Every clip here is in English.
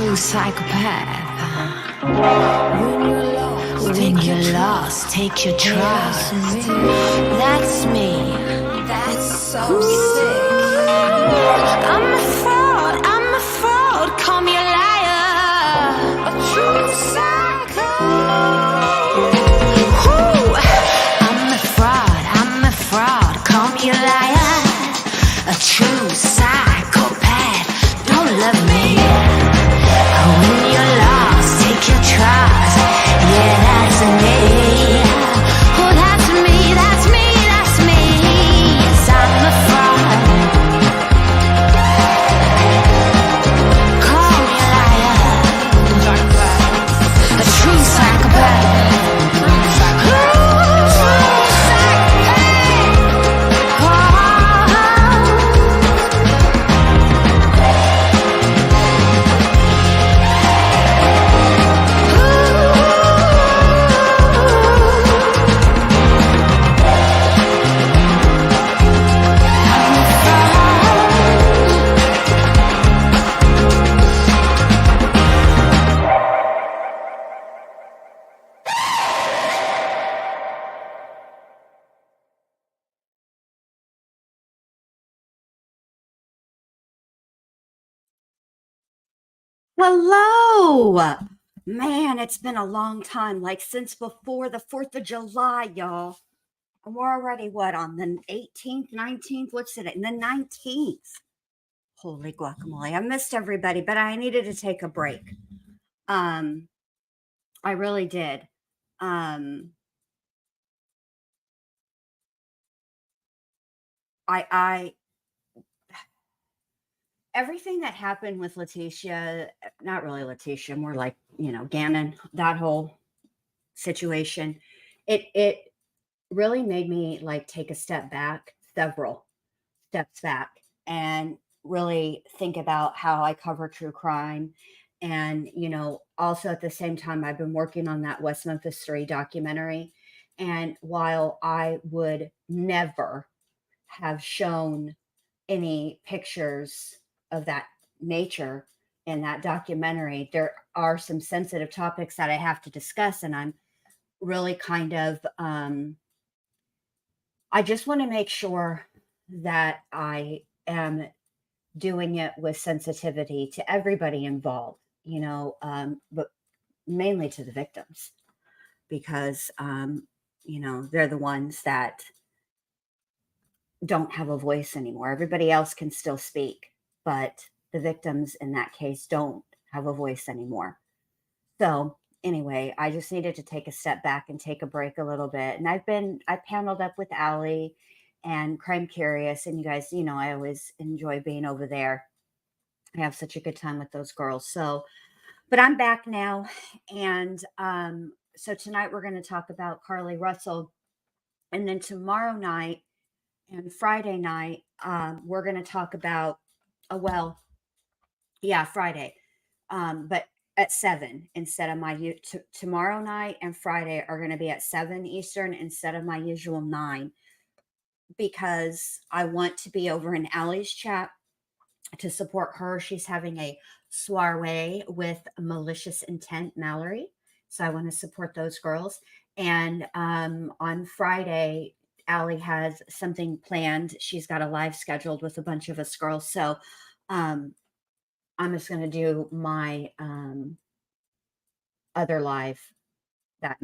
true psychopath. When you're lost, take your trust. That's me. That's so sick. I'm a fraud, call me a liar. A true psycho. Ooh, I'm a fraud, call me a liar. A true psychopath, don't love me. When you're lost, take your trust. Yeah, that's me. Oh, that's me, that's me, that's me. Yes, I'm a fraud. Call me a liar. A true psychopath. Hello, man. It's been a long time, like since before the 4th of July, y'all. And we're already on the 18th, 19th? What's today? The 19th. Holy guacamole. I missed everybody, but I needed to take a break. I really did. Everything that happened with Letitia, not really Letitia, more like, Gannon, that whole situation, it really made me like take a step back, several steps back, and really think about how I cover true crime. And, also at the same time, I've been working on that West Memphis 3 documentary. And while I would never have shown any pictures of that nature in that documentary, there are some sensitive topics that I have to discuss. And I'm really kind of, I just want to make sure that I am doing it with sensitivity to everybody involved, but mainly to the victims, because, they're the ones that don't have a voice anymore. Everybody else can still speak, but the victims in that case don't have a voice anymore. So anyway, I just needed to take a step back and take a break a little bit. And I paneled up with Allie and Crime Curious, and you guys, I always enjoy being over there. I have such a good time with those girls. So, but I'm back now. And so tonight we're going to talk about Carlee Russell. And then tomorrow night and Friday night, we're going to talk about, Friday. But at 7 instead of my tomorrow night and Friday are going to be at 7 Eastern instead of my usual 9, because I want to be over in Allie's chat to support her. She's having a soiree with Malicious Intent Mallory, so I want to support those girls. And on Friday, Allie has something planned. She's got a live scheduled with a bunch of us girls, so I'm just going to do my other live that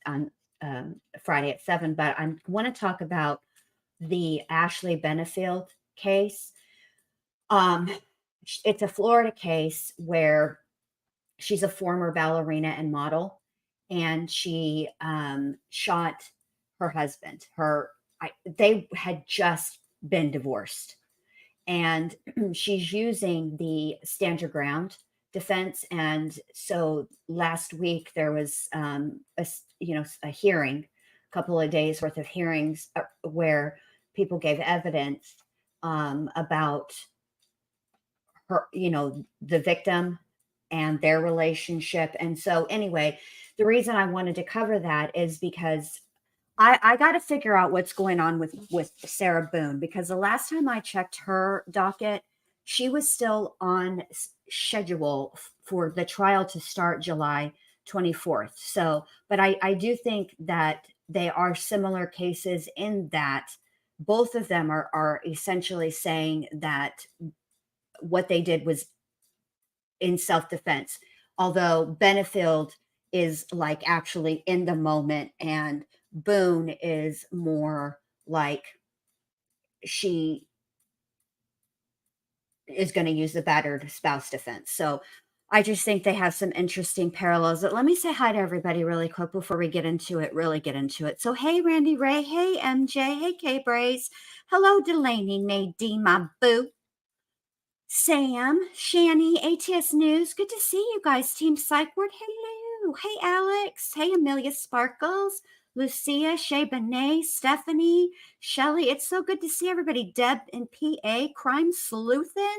on Friday at 7. But I want to talk about the Ashley Benefield case. It's a Florida case where she's a former ballerina and model, and she shot her husband. They had just been divorced. And she's using the stand your ground defense. And so last week there was a hearing, a couple of days worth of hearings where people gave evidence about her, the victim and their relationship. And so anyway, the reason I wanted to cover that is because I got to figure out what's going on with Sarah Boone, because the last time I checked her docket, she was still on schedule for the trial to start July 24th. So, but I do think that they are similar cases in that both of them are essentially saying that what they did was in self-defense, although Benefield is like actually in the moment and Boone is more like she is going to use the battered spouse defense. So I just think they have some interesting parallels. But let me say hi to everybody really quick before we get into it, really get into it. So, hey, Randy Ray. Hey, MJ. Hey, K Braze. Hello, Delaney, Nadine, my boo. Sam, Shani, ATS News. Good to see you guys. Team Psychward. Hello. Hey, Alex. Hey, Amelia Sparkles. Lucia, Shay Benet, Stephanie, Shelly. It's so good to see everybody. Deb and PA, Crime Sleuthin,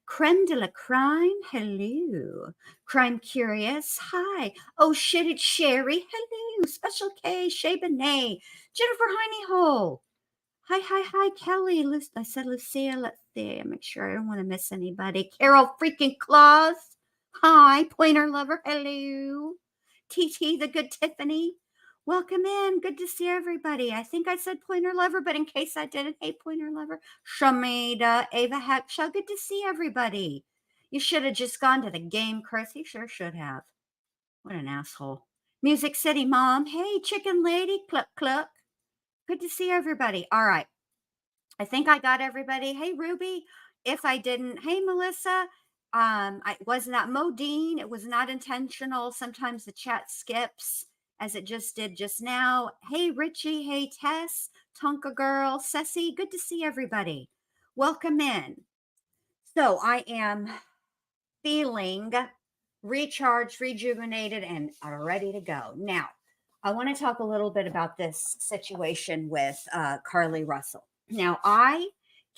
Creme de la Crime. Hello. Crime Curious. Hi. Oh, shit, it's Sherry. Hello. Special K, Shay Benet, Jennifer Hiney-Hole. Hi, Kelly. I said Lucia. Let's see. Make sure I don't want to miss anybody. Carol freaking Claus. Hi, Pointer Lover. Hello. TT, the good Tiffany. Welcome in. Good to see everybody. I think I said Pointer Lover, but in case I didn't, hey, Pointer Lover. Shamida, Ava Hackshaw. Good to see everybody. You should have just gone to the game, Chris. You sure should have. What an asshole. Music City Mom. Hey, Chicken Lady. Cluck, cluck. Good to see everybody. All right. I think I got everybody. Hey, Ruby. If I didn't, hey, Melissa. I was not Modine. It was not intentional. Sometimes the chat skips as it just did just now. Hey, Richie. Hey, Tess. Tonka Girl. Ceci. Good to see everybody. Welcome in. So I am feeling recharged, rejuvenated, and ready to go. Now, I want to talk a little bit about this situation with Carlee Russell. Now, I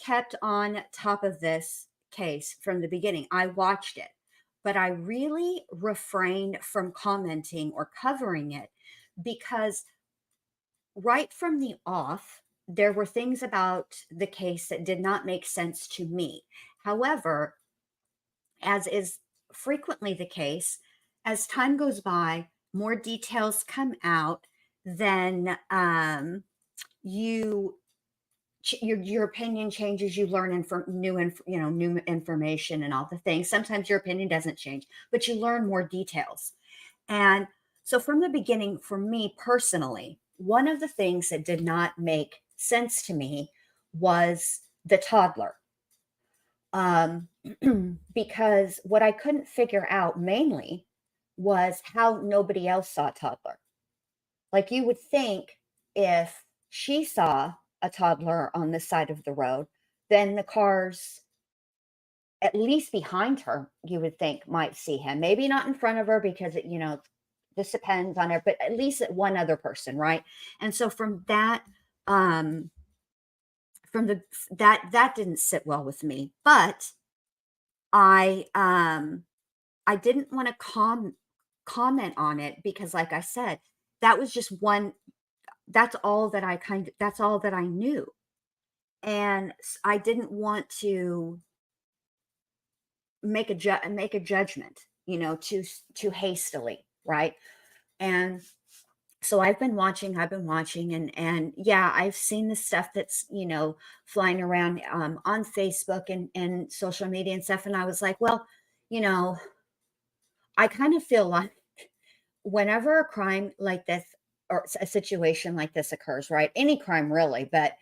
kept on top of this case from the beginning. I watched it, but I really refrained from commenting or covering it because right from the off, there were things about the case that did not make sense to me. However, as is frequently the case, as time goes by, more details come out, then your opinion changes. You learn new information and all the things. Sometimes your opinion doesn't change, but you learn more details. And so from the beginning, for me personally, one of the things that did not make sense to me was the toddler. Because what I couldn't figure out mainly was how nobody else saw toddler. Like you would think if she saw a toddler on the side of the road, then the cars at least behind her, you would think might see him. Maybe not in front of her because this depends on her, but at least one other person, right? And so from that, that didn't sit well with me. But I didn't want to comment on it because, like I said, that was just one. That's all that that's all that I knew, and I didn't want to make a judgment, too hastily, right? And so I've been watching, and yeah, I've seen the stuff that's, flying around on Facebook and social media and stuff. And I was like, well, I kind of feel like whenever a crime like this or a situation like this occurs, right? Any crime really, but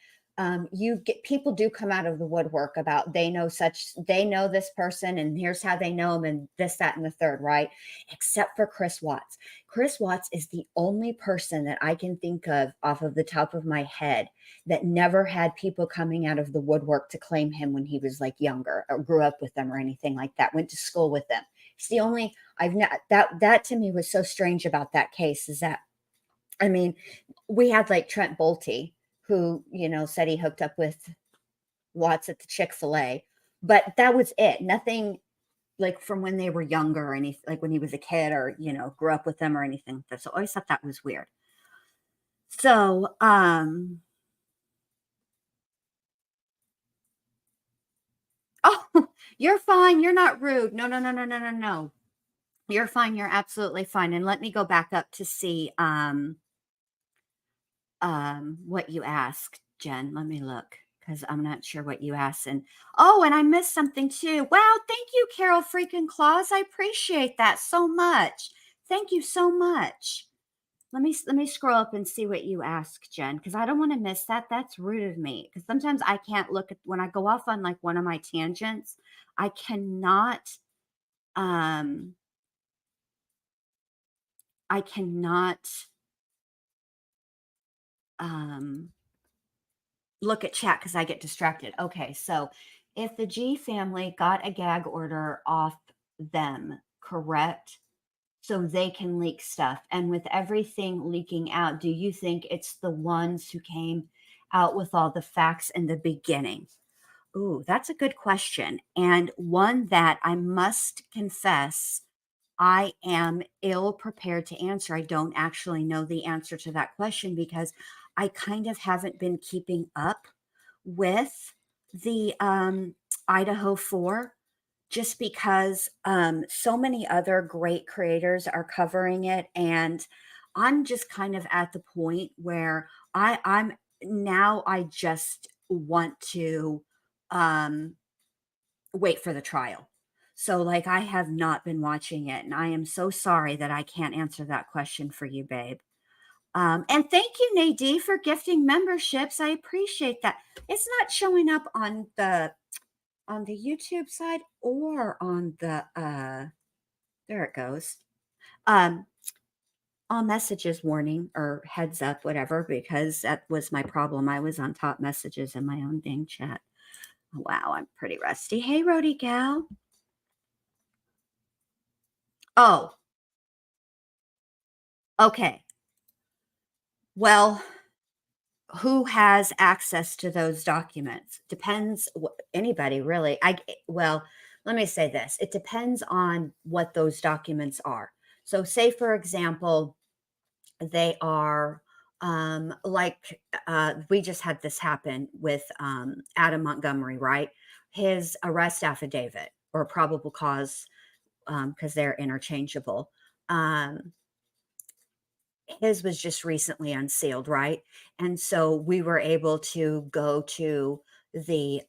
people do come out of the woodwork about they know this person and here's how they know them and this, that, and the third, right? Except for Chris Watts. Chris Watts is the only person that I can think of off of the top of my head that never had people coming out of the woodwork to claim him when he was like younger or grew up with them or anything like that, went to school with them. It's the only that to me was so strange about that case is that, I mean, we had like Trent Bolte, who, said he hooked up with Watts at the Chick-fil-A, but that was it. Nothing like from when they were younger or anything, like when he was a kid or, grew up with them or anything. So I always thought that was weird. So, oh, you're fine. You're not rude. No. You're fine. You're absolutely fine. And let me go back up to see what you asked, Jen. Let me look because I'm not sure what you asked. And oh, and I missed something too. Wow, thank you, Carol freaking Claus. I appreciate that so much. Thank you so much. Let me scroll up and see what you asked, Jen, because I don't want to miss that. That's rude of me. Because sometimes I can't look at when I go off on like one of my tangents. I cannot um I cannot um look at chat because I get distracted. Okay, so if the G family got a gag order off them, correct? So they can leak stuff. And with everything leaking out, do you think it's the ones who came out with all the facts in the beginning? Ooh, that's a good question. And one that I must confess I am ill prepared to answer. I don't actually know the answer to that question because I kind of haven't been keeping up with the Idaho 4 just because so many other great creators are covering it. And I'm just kind of at the point where I'm now I just want to um, wait for the trial. So, like, I have not been watching it, and I am so sorry that I can't answer that question for you, babe. And thank you, Nadine, for gifting memberships. I appreciate that. It's not showing up on the YouTube side or on the there it goes. Um, all messages warning or heads up, whatever, because that was my problem. I was on top messages in my own dang chat. Wow, I'm pretty rusty. Hey, Rody gal. Oh, okay. Well, who has access to those documents? Depends anybody really. Well, let me say this. It depends on what those documents are. So say for example, they are like we just had this happen with Adam Montgomery, right? His arrest affidavit or probable cause because they're interchangeable. Um, his was just recently unsealed, right? And so we were able to go to the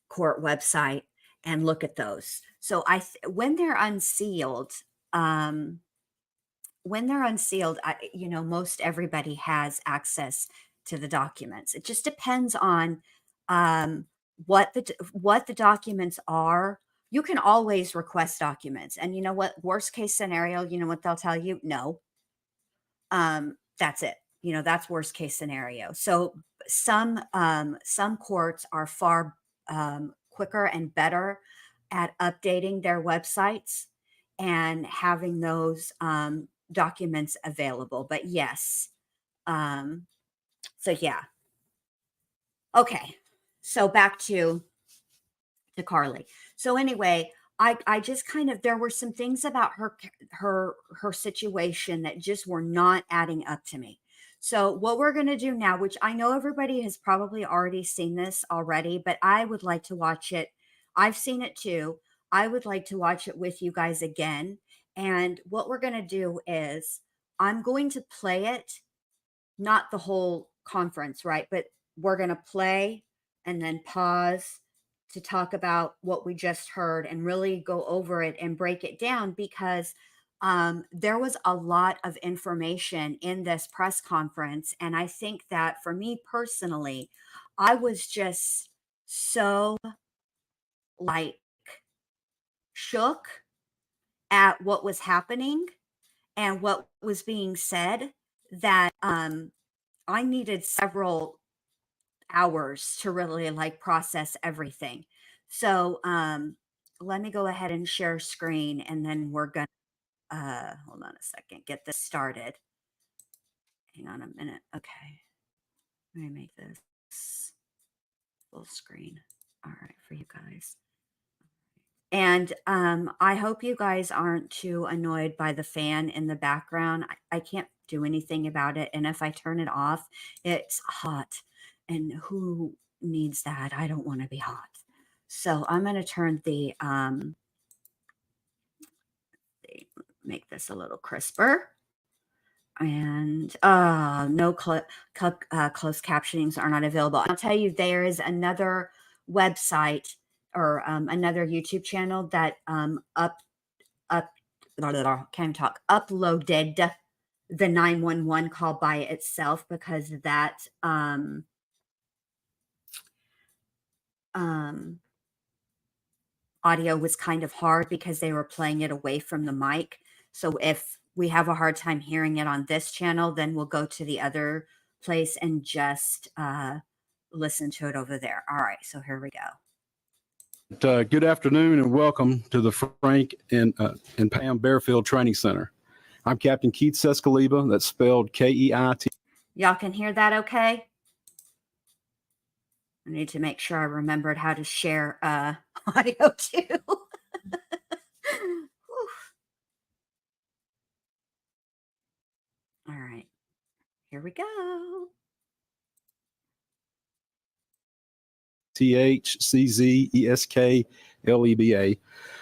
court website and look at those. So when they're unsealed, um, most everybody has access to the documents. It just depends on um, what the documents are. You can always request documents, and you know what? Worst case scenario, you know what they'll tell you? No, that's it. That's worst case scenario. So some courts are far quicker and better at updating their websites and having those documents available. But yes, um, so yeah. Okay, so back to Carlee. So anyway, I just kind of there were some things about her situation that just were not adding up to me. So what we're going to do now, which I know everybody has probably already seen this already, but I would like to watch it. I've seen it too. I would like to watch it with you guys again. And what we're going to do is I'm going to play it, not the whole conference, right? But we're going to play and then pause to talk about what we just heard and really go over it and break it down because there was a lot of information in this press conference. And I think that for me personally, I was just so like shook at what was happening and what was being said that I needed several hours to really like process everything. So let me go ahead and share screen and then we're gonna hold on a second, get this started. Hang on a minute. Okay. Let me make this full screen. All right, for you guys. And I hope you guys aren't too annoyed by the fan in the background. I can't do anything about it. And if I turn it off, it's hot. And who needs that? I don't want to be hot. So I'm going to turn the make this a little crisper. And no closed captionings are not available. I'll tell you, there is another website or another YouTube channel that uploaded the 911 call by itself, because that audio was kind of hard because they were playing it away from the mic. So if we have a hard time hearing it on this channel, then we'll go to the other place and just listen to it over there. All right, so here we go. Good afternoon and welcome to the Frank and Pam Bearfield Training Center. I'm Captain Keith Sescaliba, that's spelled K-E-I-T. Y'all can hear that okay? I need to make sure I remembered how to share audio too. All right, here we go. THCZESKLEBA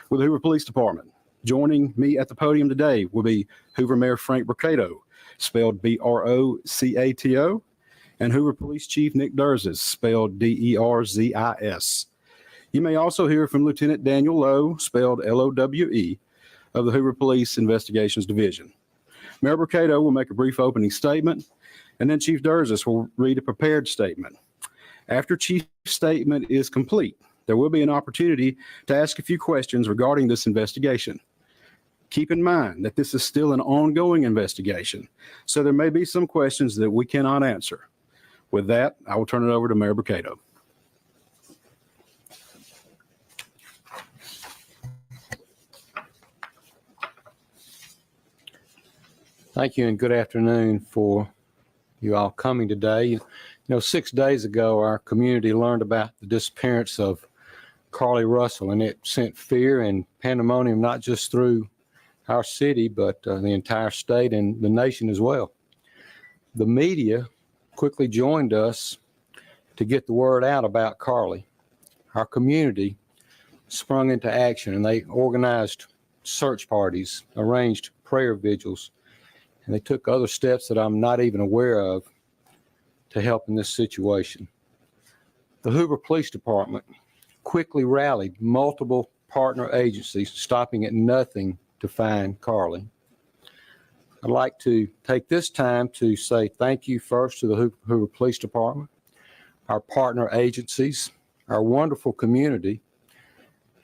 with the Hoover Police Department. Joining me at the podium today will be Hoover Mayor Frank Brocato, spelled B-R-O-C-A-T-O, and Hoover Police Chief Nick Durzis, spelled D-E-R-Z-I-S. You may also hear from Lieutenant Daniel Lowe, spelled L-O-W-E, of the Hoover Police Investigations Division. Mayor Brocato will make a brief opening statement, and then Chief Durzis will read a prepared statement. After Chief's statement is complete, there will be an opportunity to ask a few questions regarding this investigation. Keep in mind that this is still an ongoing investigation, so there may be some questions that we cannot answer. With that, I will turn it over to Mayor Brocato. Thank you and good afternoon for you all coming today. You know, 6 days ago, our community learned about the disappearance of Carlee Russell, and it sent fear and pandemonium not just through our city, but the entire state and the nation as well. The media quickly joined us to get the word out about Carlee. Our community sprung into action, and they organized search parties, arranged prayer vigils, and they took other steps that I'm not even aware of to help in this situation. The Hoover Police Department quickly rallied multiple partner agencies, stopping at nothing to find Carlee. I'd like to take this time to say thank you first to the Hoover Police Department, our partner agencies, our wonderful community,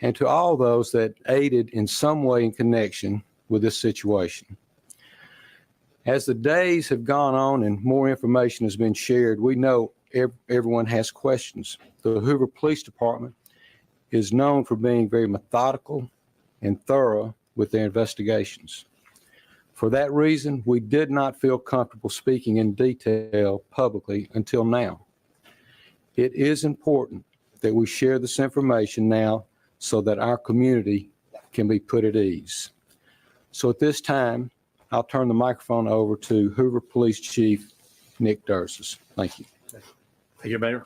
and to all those that aided in some way in connection with this situation. As the days have gone on and more information has been shared, we know everyone has questions. The Hoover Police Department is known for being very methodical and thorough with their investigations. For that reason, we did not feel comfortable speaking in detail publicly until now. It is important that we share this information now so that our community can be put at ease. So at this time, I'll turn the microphone over to Hoover Police Chief Nick Durzis. Thank you. Thank you, Mayor.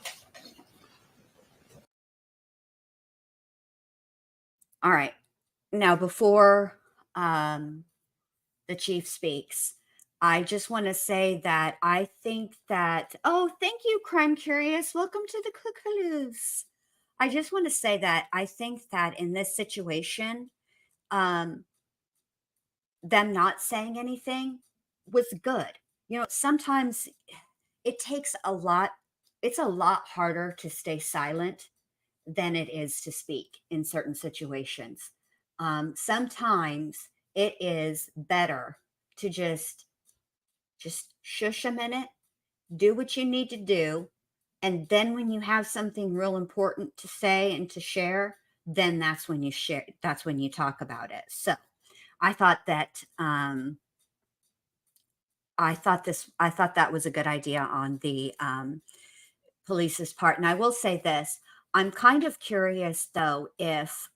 All right. Now, before the chief speaks, I just want to say that I think that, oh, thank you, Crime Curious. Welcome to the Cookaloo's. I just want to say that I think that in this situation, them not saying anything was good. You know, sometimes it takes a lot. It's a lot harder to stay silent than it is to speak in certain situations. Sometimes it is better to just shush a minute, do what you need to do, and then when you have something real important to say and to share, then that's when you share. That's when you talk about it. So I thought that I thought that was a good idea on the police's part. And I will say this: I'm kind of curious, though, if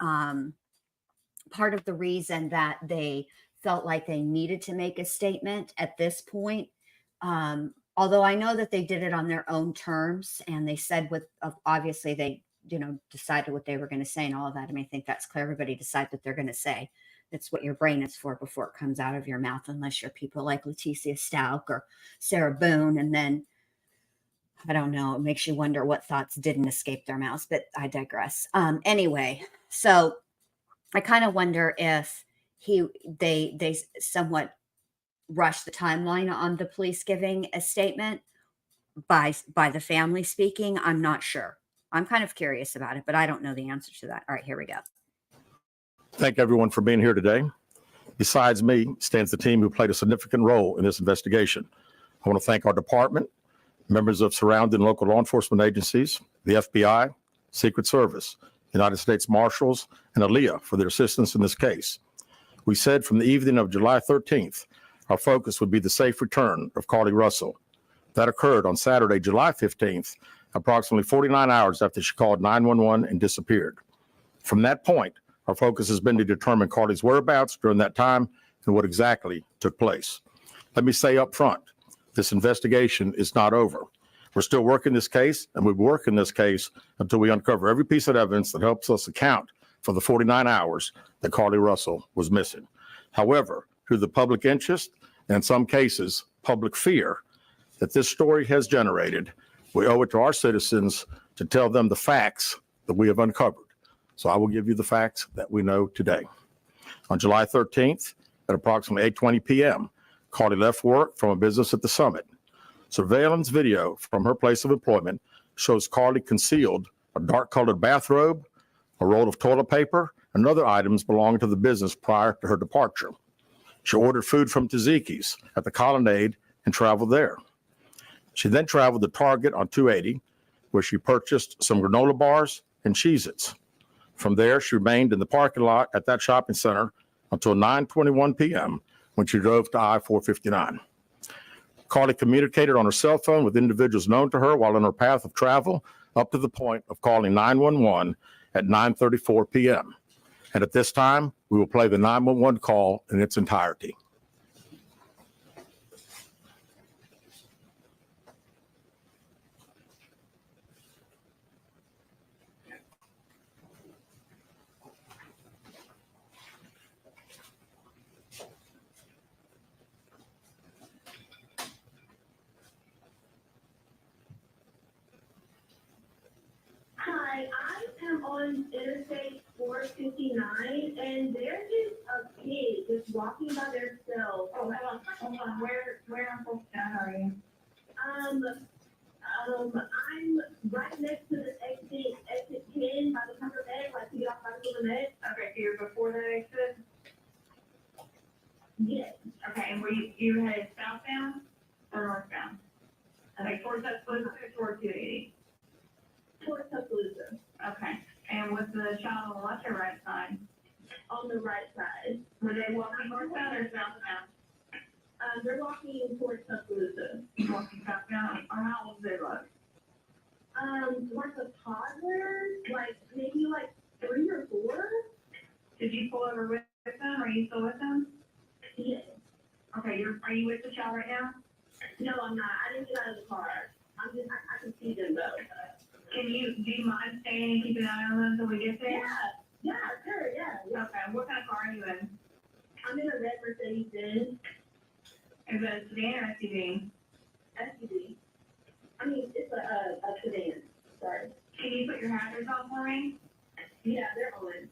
part of the reason that they felt like they needed to make a statement at this point, although I know that they did it on their own terms and they said obviously they decided what they were going to say and all of that. I mean, I think that's clear. Everybody decides what they're going to say. It's what your brain is for before it comes out of your mouth, unless you're people like Leticia Stalk or Sarah Boone. And then, I don't know, it makes you wonder what thoughts didn't escape their mouths, but I digress. Anyway, so I kind of wonder if they somewhat rushed the timeline on the police giving a statement by the family speaking. I'm not sure. I'm kind of curious about it, but I don't know the answer to that. All right, here we go. Thank everyone for being here today. Besides me stands the team who played a significant role in this investigation. I want to thank our department, members of surrounding local law enforcement agencies, the FBI, Secret Service, United States Marshals, and ALEA for their assistance in this case. We said from the evening of July 13th, our focus would be the safe return of Carlee Russell. That occurred on Saturday, July 15th, approximately 49 hours after she called 911 and disappeared. From that point, our focus has been to determine Carlee's whereabouts during that time and what exactly took place. Let me say up front, this investigation is not over. We're still working this case, and we'll be working this case until we uncover every piece of evidence that helps us account for the 49 hours that Carlee Russell was missing. However, through the public interest, and in some cases, public fear that this story has generated, we owe it to our citizens to tell them the facts that we have uncovered. So I will give you the facts that we know today. On July 13th, at approximately 8:20 p.m., Carlee left work from a business at the Summit. Surveillance video from her place of employment shows Carlee concealed a dark-colored bathrobe, a roll of toilet paper, and other items belonging to the business prior to her departure. She ordered food from Taziki's at the Colonnade and traveled there. She then traveled to Target on 280, where she purchased some granola bars and Cheez-Its. From there, she remained in the parking lot at that shopping center until 9:21 p.m. when she drove to I-459. Carlee communicated on her cell phone with individuals known to her while on her path of travel up to the point of calling 911 at 9:34 p.m. And at this time, we will play the 911 call in its entirety. Hi, I am on Interstate 459, and there's just a kid just walking by themselves. Oh, hold on. Where on 459 are you? I'm right next to the exit 10 by the Hoover Med, like to get off by the Hoover Med. Okay, so you're before that exit? Yes. Okay, and were you headed southbound or northbound? Like towards Tuscaloosa or towards 280? Towards Tuscaloosa. Okay. And was the child on the left or right side? On the right side. Were they walking northbound or southbound? They're walking towards Tuscaloosa. Walking southbound? Or how old do they look? Like a toddler, like maybe like 3 or 4. Did you pull over with them? Are you still with them? Yes. Okay. Are you with the child right now? No, I'm not. I didn't get out of the car. I can see them though. Do you mind staying and keeping an eye on them until we get there? Yeah, sure, yeah. Okay, what kind of car are you in? I'm in a red Mercedes-Benz. Is that a sedan or SUV? SUV. I mean, it's a sedan, sorry. Can you put your hazards on for me? Yeah, they're on.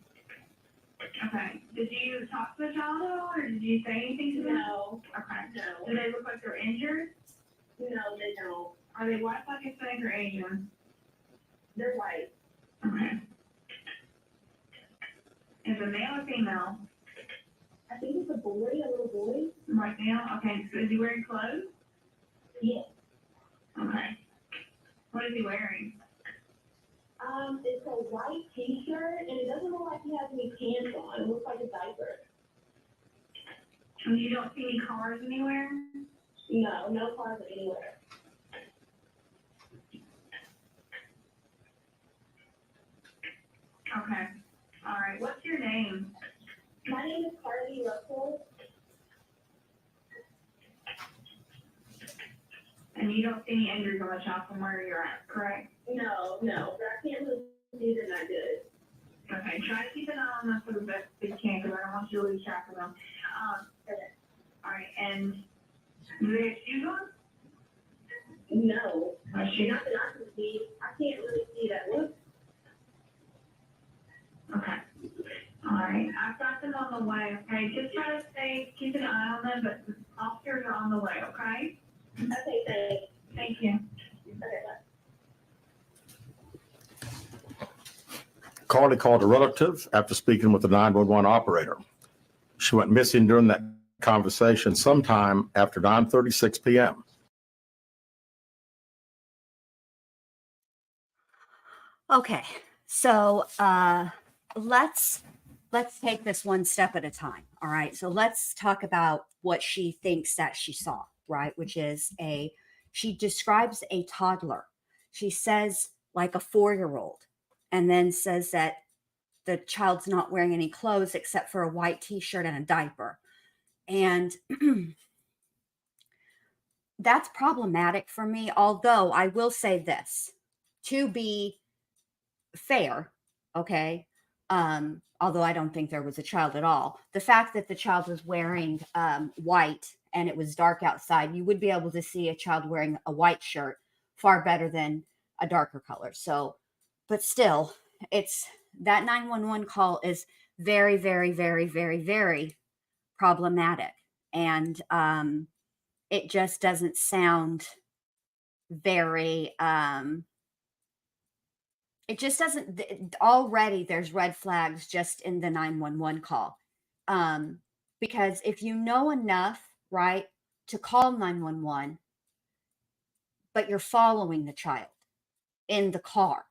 Okay. Did you talk to the child at all, or did you say anything to them? No. Okay. No. Do they look like they're injured? No, they don't. Are they white, black, Hispanic, or Asian? They're white. Okay. Is it male or female? I think it's a boy, a little boy. White male? Okay. So is he wearing clothes? Yes. Okay. What is he wearing? It's a white t-shirt, and it doesn't look like he has any pants on. It looks like a diaper. And you don't see any cars anywhere? No, no cars anywhere. Okay. All right. What's your name? My name is Carlee Russell. And you don't see any injuries on the child from where you're at, correct? No. But I can't really see they're not good. Okay. Try to keep an eye on them for the best you can, because I don't want want you to lose track of them. All right, and do they have shoes on? No. She not that I can see. I can't really see that. Look. Okay. All right. I've got them on the way. Okay. Just try to keep an eye on them, but the officers are on the way. Okay. Okay. Thanks. Thank you. Okay. Bye. Carlee called a relative after speaking with the 911 operator. She went missing during that conversation sometime after 9:36 p.m. Okay, so let's take this one step at a time. All right, so let's talk about what she thinks that she saw, right? Which is she describes a toddler. She says like a 4-year-old, and then says that the child's not wearing any clothes except for a white t-shirt and a diaper. And that's problematic for me, although I will say this, to be fair, okay, although I don't think there was a child at all, the fact that the child was wearing white and it was dark outside, you would be able to see a child wearing a white shirt far better than a darker color. So, but still, it's that 911 call is very, very, very, very, very problematic. And it just doesn't sound very, it just doesn't, already there's red flags just in the 911 call. Because if you know enough, right, to call 911, but you're following the child in the car,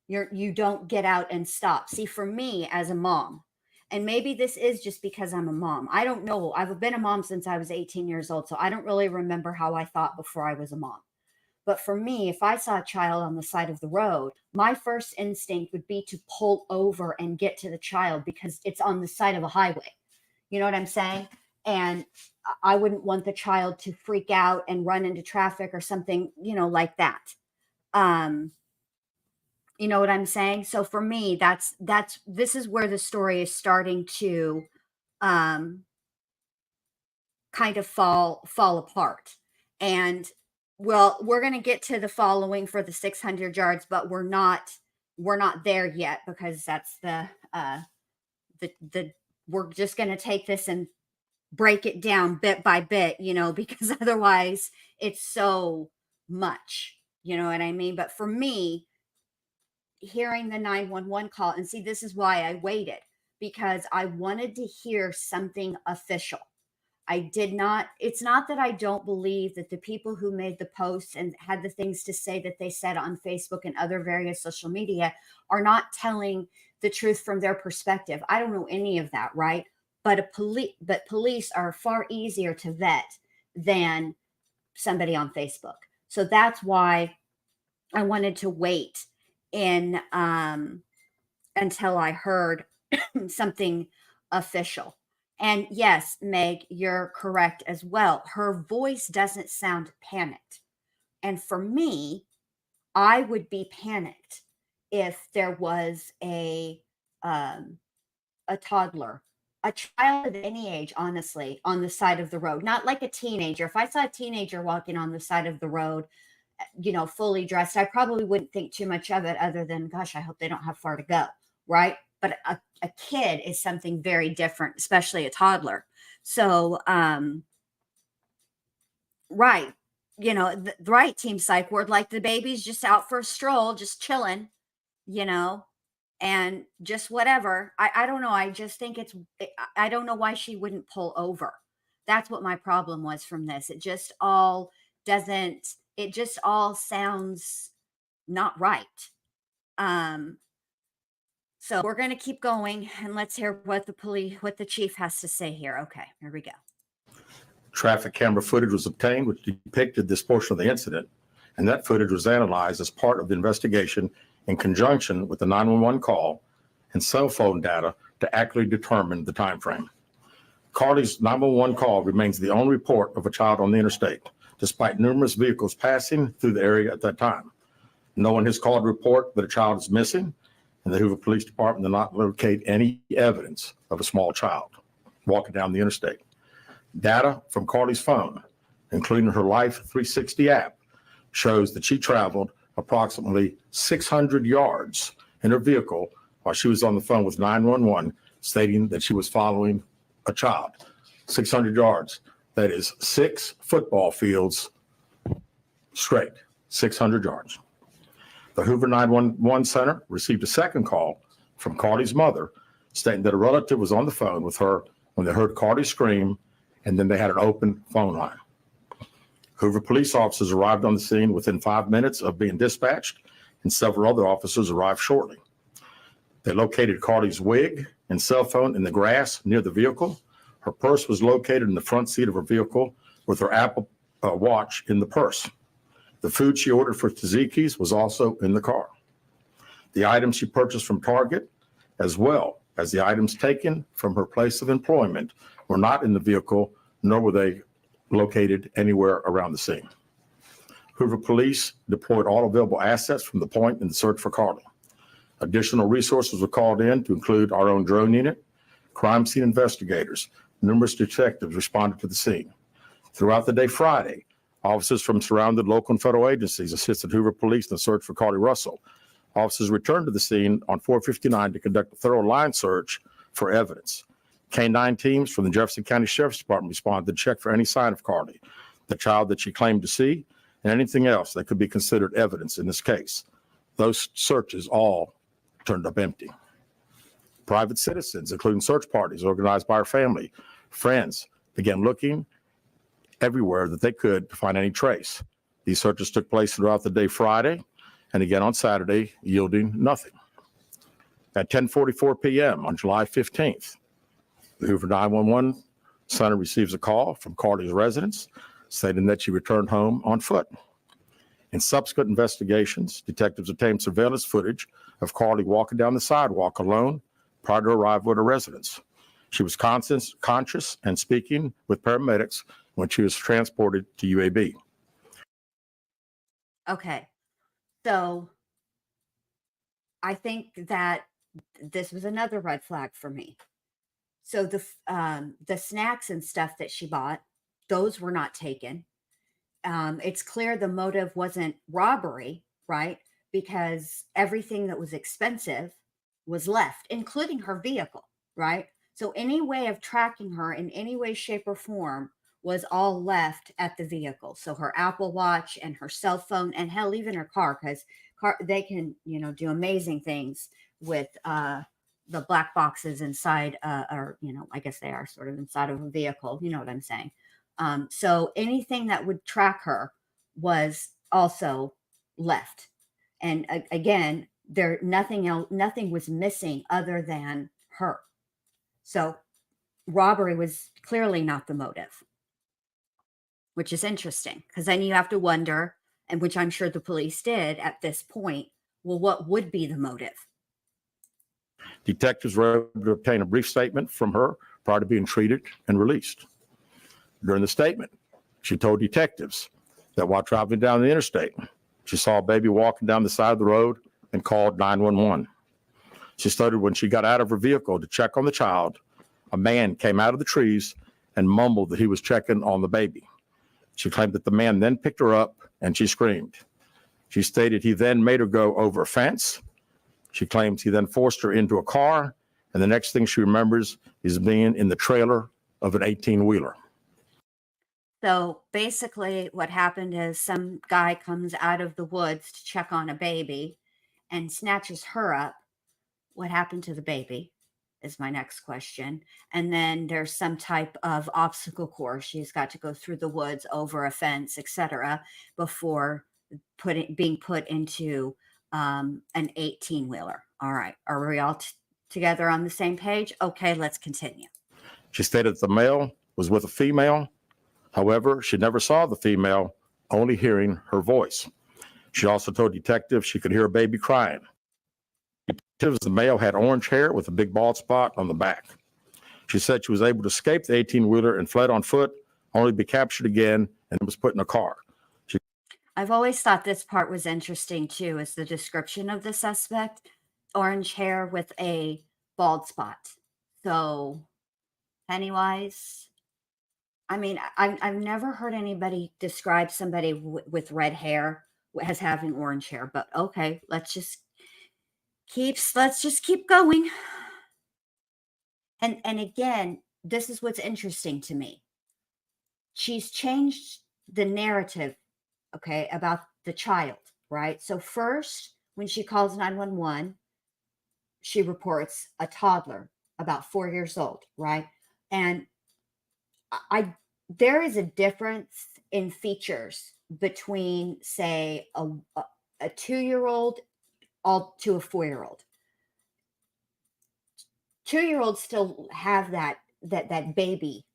you don't get out and stop. See, for me as a mom, and maybe this is just because I'm a mom, I don't know. I've been a mom since I was 18 years old, so I don't really remember how I thought before I was a mom. But for me, if I saw a child on the side of the road, my first instinct would be to pull over and get to the child because it's on the side of a highway. You know what I'm saying? And I wouldn't want the child to freak out and run into traffic or something, like that. You know what I'm saying? So for me, this is where the story is starting to kind of fall apart. And well, we're going to get to the following for the 600 yards, but we're not there yet, because that's the we're just going to take this and break it down bit by bit, because otherwise it's so much, you know what I mean? But for me, hearing the 911 call, and see, this is why I waited, because I wanted to hear something official. It's not that I don't believe that the people who made the posts and had the things to say that they said on Facebook and other various social media are not telling the truth from their perspective. I don't know any of that, right? But police are far easier to vet than somebody on Facebook. So that's why I wanted to wait until I heard something official. And yes, Meg, you're correct as well. Her voice doesn't sound panicked. And for me, I would be panicked if there was a toddler, a child of any age, honestly, on the side of the road, not like a teenager. If I saw a teenager walking on the side of the road, fully dressed, I probably wouldn't think too much of it other than, gosh, I hope they don't have far to go. Right. But a kid is something very different, especially a toddler. So, right. Right. Team Psych Ward, like the baby's just out for a stroll, just chilling, and just whatever. I don't know. I just think I don't know why she wouldn't pull over. That's what my problem was from this. It just all sounds not right. So we're going to keep going, and let's hear what the chief has to say here. Okay, here we go. Traffic camera footage was obtained which depicted this portion of the incident, and that footage was analyzed as part of the investigation in conjunction with the 911 call and cell phone data to accurately determine the time frame. Carlee's 911 call remains the only report of a child on the interstate, despite numerous vehicles passing through the area at that time. No one has called to report that a child is missing, and the Hoover Police Department did not locate any evidence of a small child. walking down the interstate. Data from Carlee's phone, including her Life 360 app, shows that she traveled approximately 600 yards in her vehicle while she was on the phone with 911, stating that she was following a child. 600 yards. That is 6 football fields straight, 600 yards. The Hoover 911 Center received a second call from Carlee's mother, stating that a relative was on the phone with her when they heard Carlee scream, and then they had an open phone line. Hoover police officers arrived on the scene within 5 minutes of being dispatched, and several other officers arrived shortly. They located Carlee's wig and cell phone in the grass near the vehicle. Her purse was located in the front seat of her vehicle with her Apple Watch in the purse. The food she ordered for Tzatziki's was also in the car. The items she purchased from Target, as well as the items taken from her place of employment, were not in the vehicle, nor were they located anywhere around the scene. Hoover Police deployed all available assets from the point in the search for Carlee. Additional resources were called in to include our own drone unit, crime scene investigators. Numerous detectives responded to the scene. Throughout the day Friday, officers from surrounding local and federal agencies assisted Hoover Police in the search for Carlee Russell. Officers returned to the scene on 459 to conduct a thorough line search for evidence. K-9 teams from the Jefferson County Sheriff's Department responded to check for any sign of Carlee, the child that she claimed to see, and anything else that could be considered evidence in this case. Those searches all turned up empty. Private citizens, including search parties organized by her family, friends, began looking everywhere that they could to find any trace. These searches took place throughout the day Friday and again on Saturday, yielding nothing. At 10:44 p.m. on July 15th, the Hoover 911 Center receives a call from Carlee's residence stating that she returned home on foot. In subsequent investigations, detectives obtained surveillance footage of Carlee walking down the sidewalk alone prior to arrival at her residence. She was conscious and speaking with paramedics when she was transported to UAB. Okay. So I think that this was another red flag for me. So the snacks and stuff that she bought, those were not taken. It's clear the motive wasn't robbery, right? Because everything that was expensive was left, including her vehicle, right? So any way of tracking her in any way, shape, or form was all left at the vehicle. So her Apple Watch and her cell phone, and hell, even her car, because they can, do amazing things with the black boxes inside, or, I guess they are sort of inside of a vehicle. You know what I'm saying? So anything that would track her was also left. And again, nothing was missing other than her. So robbery was clearly not the motive, which is interesting, because then you have to wonder, and which I'm sure the police did at this point, well, what would be the motive? Detectives were able to obtain a brief statement from her prior to being treated and released. During the statement, she told detectives that while traveling down the interstate, she saw a baby walking down the side of the road and called 911. She stated when she got out of her vehicle to check on the child, a man came out of the trees and mumbled that he was checking on the baby. She claimed that the man then picked her up and she screamed. She stated he then made her go over a fence. She claims he then forced her into a car, and the next thing she remembers is being in the trailer of an 18-wheeler. So basically what happened is some guy comes out of the woods to check on a baby and snatches her up. What happened to the baby is my next question. And then there's some type of obstacle course. She's got to go through the woods, over a fence, etc., before being put into an 18-wheeler. All right. Are we all together on the same page? Okay, let's continue. She stated that the male was with a female. However, she never saw the female, only hearing her voice. She also told detectives she could hear a baby crying. Detectives, the male had orange hair with a big bald spot on the back. She said she was able to escape the 18-wheeler and fled on foot, only to be captured again and was put in a car. I've always thought this part was interesting too, is the description of the suspect, orange hair with a bald spot. So Pennywise. I mean, I've never heard anybody describe somebody with red hair as having orange hair, but okay, let's just keep going. And again, this is what's interesting to me. She's changed the narrative, okay, about the child, right? So first, when she calls 911, she reports a toddler about 4 years old, right? And there is a difference in features between, say, a 2-year-old all to a 4-year-old. 2-year-olds still have that baby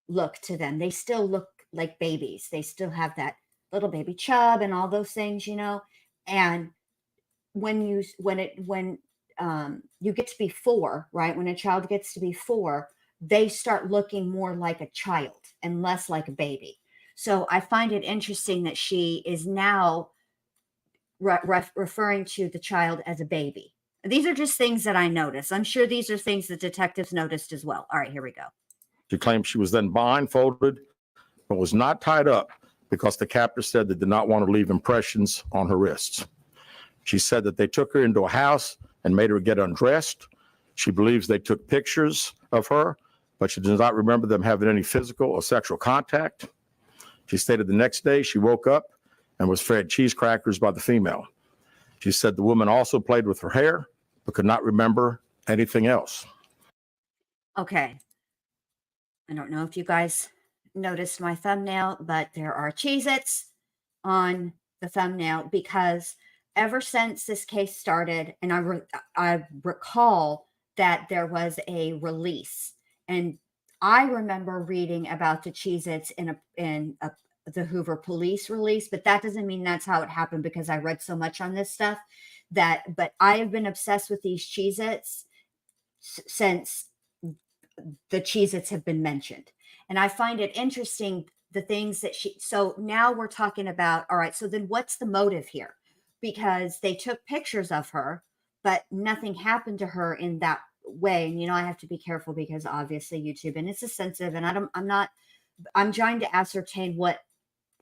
look to them. They still look like babies. They still have that little baby chub and all those things, you know. And when you get to be 4, right? When a child gets to be 4, they start looking more like a child and less like a baby. So I find it interesting that she is now referring to the child as a baby. These are just things that I noticed. I'm sure these are things that detectives noticed as well. All right, here we go. She claims she was then blindfolded, but was not tied up because the captor said they did not want to leave impressions on her wrists. She said that they took her into a house and made her get undressed. She believes they took pictures of her, but she does not remember them having any physical or sexual contact. She stated the next day she woke up and was fed cheese crackers by the female. She said the woman also played with her hair, but could not remember anything else. Okay. I don't know if you guys noticed my thumbnail, but there are Cheez-Its on the thumbnail because ever since this case started, and I recall that there was a release, and I remember reading about the Cheez-Its in the Hoover Police release, but that doesn't mean that's how it happened because I read so much on this stuff but I have been obsessed with these Cheez-Its since the Cheez-Its have been mentioned. And I find it interesting, the things that so now we're talking about, all right, so then what's the motive here? Because they took pictures of her, but nothing happened to her in that way. And, I have to be careful because obviously YouTube, and it's sensitive, and I'm trying to ascertain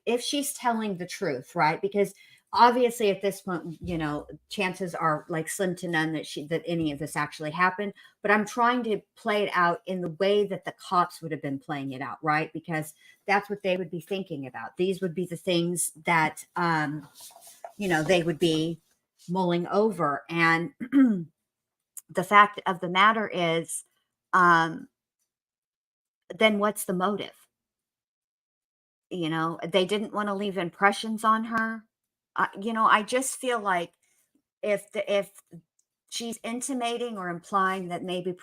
if she's telling the truth, right? Because obviously at this point, chances are like slim to none that any of this actually happened, but I'm trying to play it out in the way that the cops would have been playing it out, right? Because that's what they would be thinking about. These would be the things that, they would be mulling over. And the fact of the matter is, then what's the motive? They didn't want to leave impressions on her. I just feel like if she's intimating or implying that maybe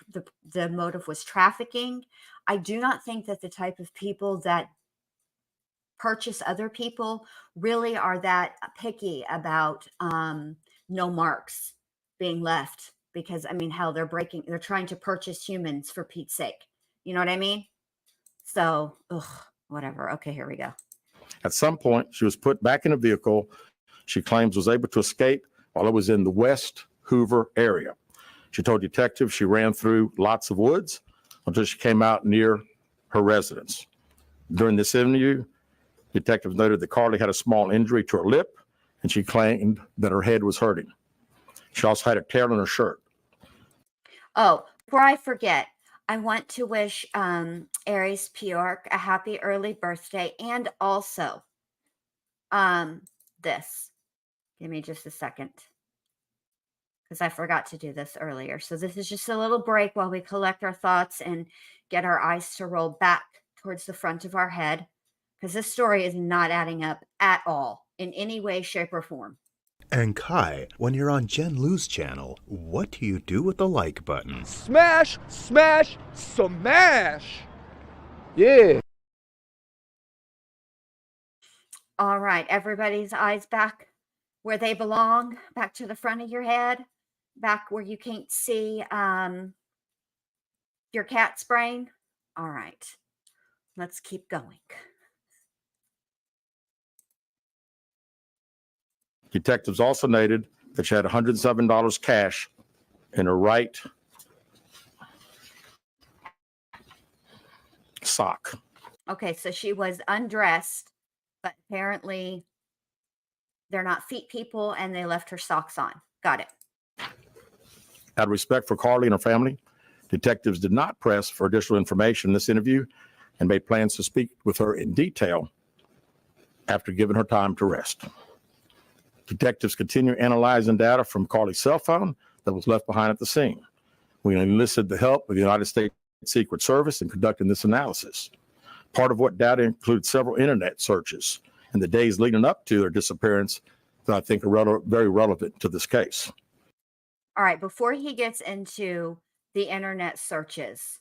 the motive was trafficking, I do not think that the type of people that purchase other people really are that picky about no marks being left, because hell, they're trying to purchase humans for Pete's sake. You know what I mean? So, whatever. Okay, here we go. At some point, she was put back in a vehicle she claims was able to escape while it was in the West Hoover area. She told detectives she ran through lots of woods until she came out near her residence. During this interview, detectives noted that Carlee had a small injury to her lip, and she claimed that her head was hurting. She also had a tear in her shirt. Oh, before I forget, I want to wish Aries Pyork a happy early birthday, and also this. Give me just a second, because I forgot to do this earlier. So this is just a little break while we collect our thoughts and get our eyes to roll back towards the front of our head, because this story is not adding up at all in any way, shape, or form. And Kai, when you're on Jen Lou's channel, what do you do with the like button? Smash, smash, smash! Yeah. All right, everybody's eyes back where they belong, back to the front of your head, back where you can't see your cat's brain. All right, let's keep going. Detectives also noted that she had $107 cash in her right sock. Okay, so she was undressed, but apparently they're not feet people and they left her socks on. Got it. Out of respect for Carlee and her family, detectives did not press for additional information in this interview and made plans to speak with her in detail after giving her time to rest. Detectives continue analyzing data from Carlee's cell phone that was left behind at the scene. We enlisted the help of the United States Secret Service in conducting this analysis. Part of what data includes several internet searches in the days leading up to their disappearance that I think are very relevant to this case. All right, before he gets into the internet searches,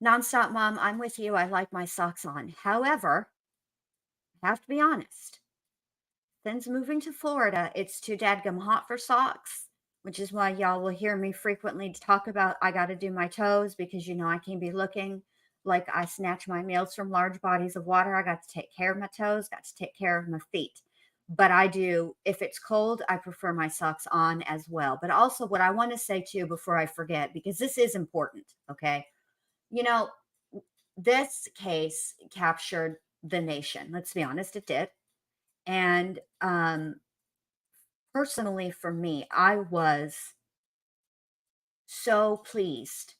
Nonstop Mom, I'm with you. I like my socks on. However, I have to be honest. Since moving to Florida, it's too dadgum hot for socks, which is why y'all will hear me frequently talk about I got to do my toes because, I can't be looking like I snatch my meals from large bodies of water. I got to take care of my toes, got to take care of my feet. But I do, if it's cold, I prefer my socks on as well. But also what I want to say too, before I forget, because this is important, okay? This case captured the nation. Let's be honest, it did. And personally for me, I was so pleased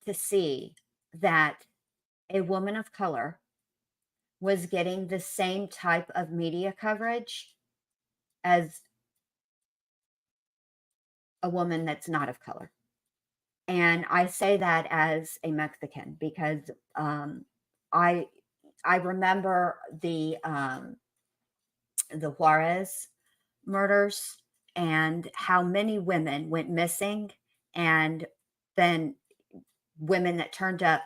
to see that a woman of color was getting the same type of media coverage as a woman that's not of color. And I say that as a Mexican because I remember the Juarez murders and how many women went missing, and then women that turned up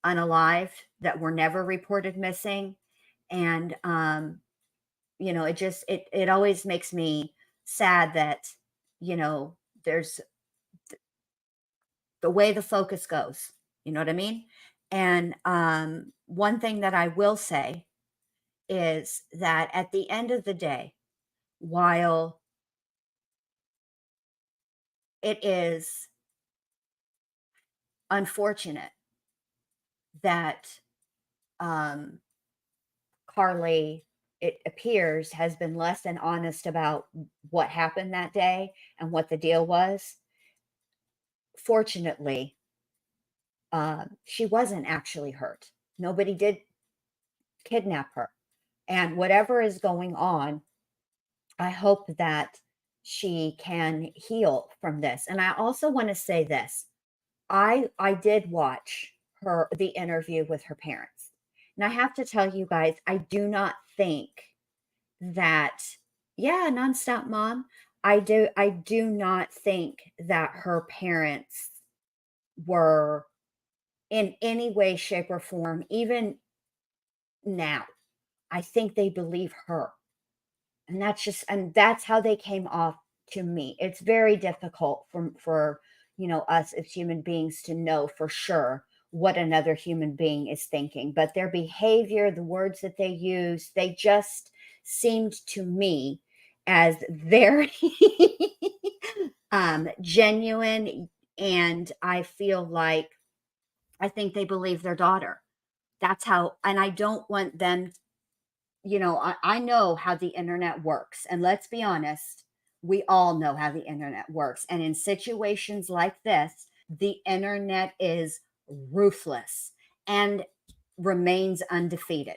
unalived that were never reported missing. And it always makes me sad that there's the way the focus goes, you know what I mean? And one thing that I will say is that at the end of the day, while it is unfortunate that Carlee, it appears, has been less than honest about what happened that day and what the deal was. Fortunately, she wasn't actually hurt. Nobody did kidnap her. And whatever is going on, I hope that she can heal from this. And I also want to say this. I did watch the interview with her parents. And I have to tell you guys, I do not think that, Nonstop Mom, I do not think that her parents were in any way, shape, or form, even now. I think they believe her. And that's how they came off to me. It's very difficult for us as human beings to know for sure what another human being is thinking, but their behavior, the words that they use, they just seemed to me as very genuine. And I feel like, I think they believe their daughter. That's how, and I don't want them, I know how the internet works. And let's be honest, we all know how the internet works. And in situations like this, the internet is ruthless and remains undefeated.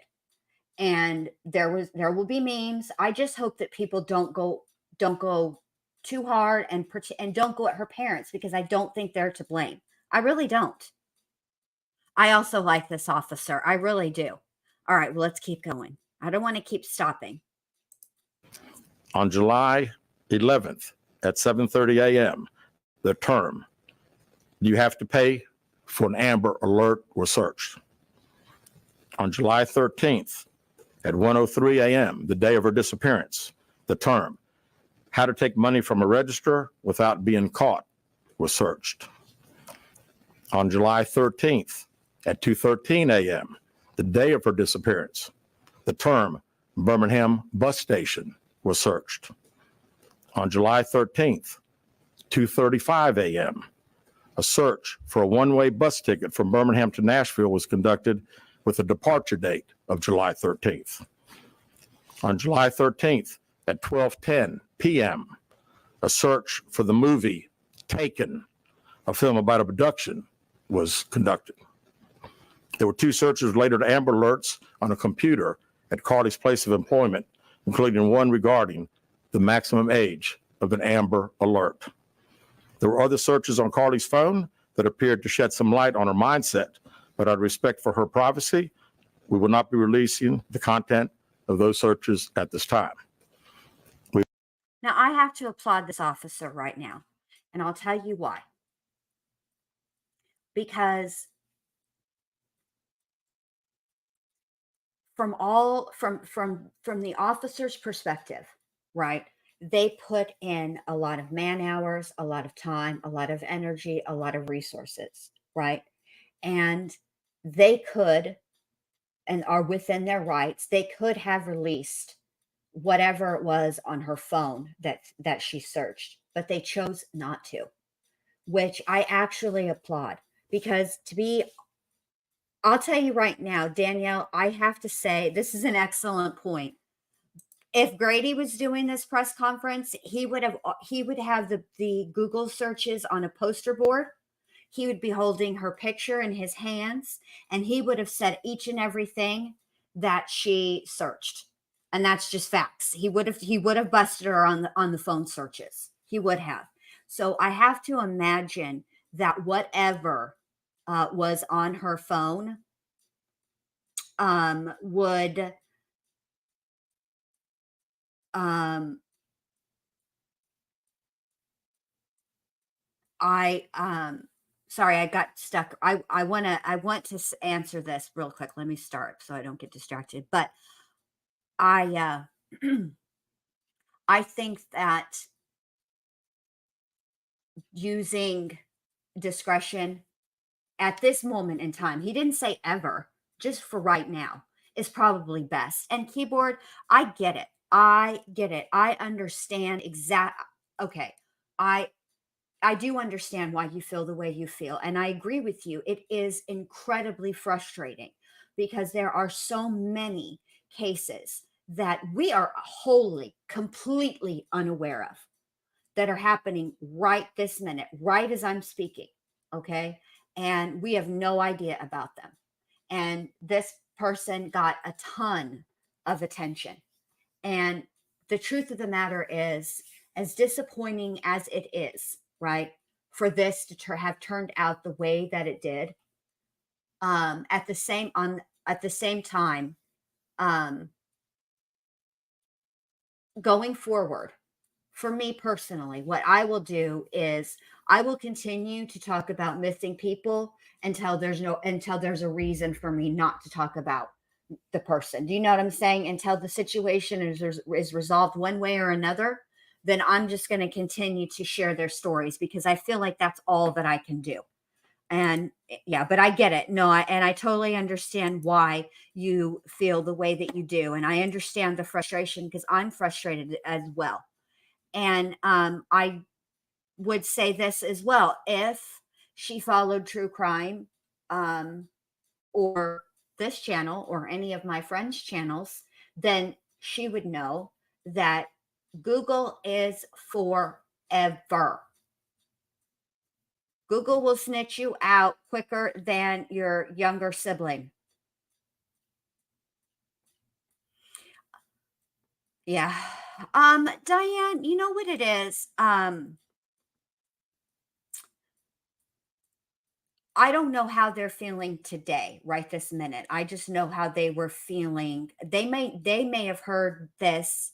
And there will be memes. I just hope that people don't go too hard and don't go at her parents, because I don't think they're to blame. I really don't. I also like this officer. I really do. All right, well, let's keep going. I don't want to keep stopping. On July 11th at 7:30 a.m., the term, "You have to pay for an Amber Alert," was searched. On July 13th at 1:03 a.m., the day of her disappearance, the term, "How to take money from a register without being caught," was searched. On July 13th at 2:13 a.m., the day of her disappearance, the term Birmingham Bus Station was searched. On July 13th, 2:35 a.m., a search for a one-way bus ticket from Birmingham to Nashville was conducted with a departure date of July 13th. On July 13th at 12:10 p.m., a search for the movie Taken, a film about abduction, was conducted. There were 2 searches related to Amber Alerts on a computer at Carlee's place of employment, including one regarding the maximum age of an Amber Alert. There were other searches on Carlee's phone that appeared to shed some light on her mindset, but out of respect for her privacy, we will not be releasing the content of those searches at this time. Now, I have to applaud this officer right now, and I'll tell you why. Because from the officer's perspective, right, they put in a lot of man hours, a lot of time, a lot of energy, a lot of resources, right? And they could, and are within their rights, they could have released whatever it was on her phone that she searched, but they chose not to, which I actually applaud. Because I'll tell you right now, Danielle, I have to say, this is an excellent point. If Grady was doing this press conference, he would have the Google searches on a poster board. He would be holding her picture in his hands, and he would have said each and everything that she searched. And that's just facts. He would have busted her on the phone searches. He would have. So I have to imagine that whatever was on her phone would sorry, I got stuck. I want to answer this real quick. Let me start so I don't get distracted. But I I think that using discretion at this moment in time, he didn't say ever, just for right now, is probably best. And keyboard, I get it. I understand okay. I do understand why you feel the way you feel. And I agree with you. It is incredibly frustrating because there are so many cases that we are wholly, completely unaware of that are happening right this minute, right as I'm speaking. Okay. And we have no idea about them. And this person got a ton of attention. And the truth of the matter is, as disappointing as it is, right, for this to have turned out the way that it did, at the same time, going forward, for me personally, what I will do is I will continue to talk about missing people until there's a reason for me not to talk about the person. Do you know what I'm saying? Until the situation is resolved one way or another, then I'm just going to continue to share their stories because I feel like that's all that I can do. And yeah, but I get it. No, I totally understand why you feel the way that you do. And I understand the frustration because I'm frustrated as well. And I would say this as well. If she followed true crime or this channel or any of my friends' channels, then she would know that Google is forever. Google will snitch you out quicker than your younger sibling. Yeah. Diane, you know what it is? I don't know how they're feeling today, right this minute. I just know how they were feeling. They may have heard this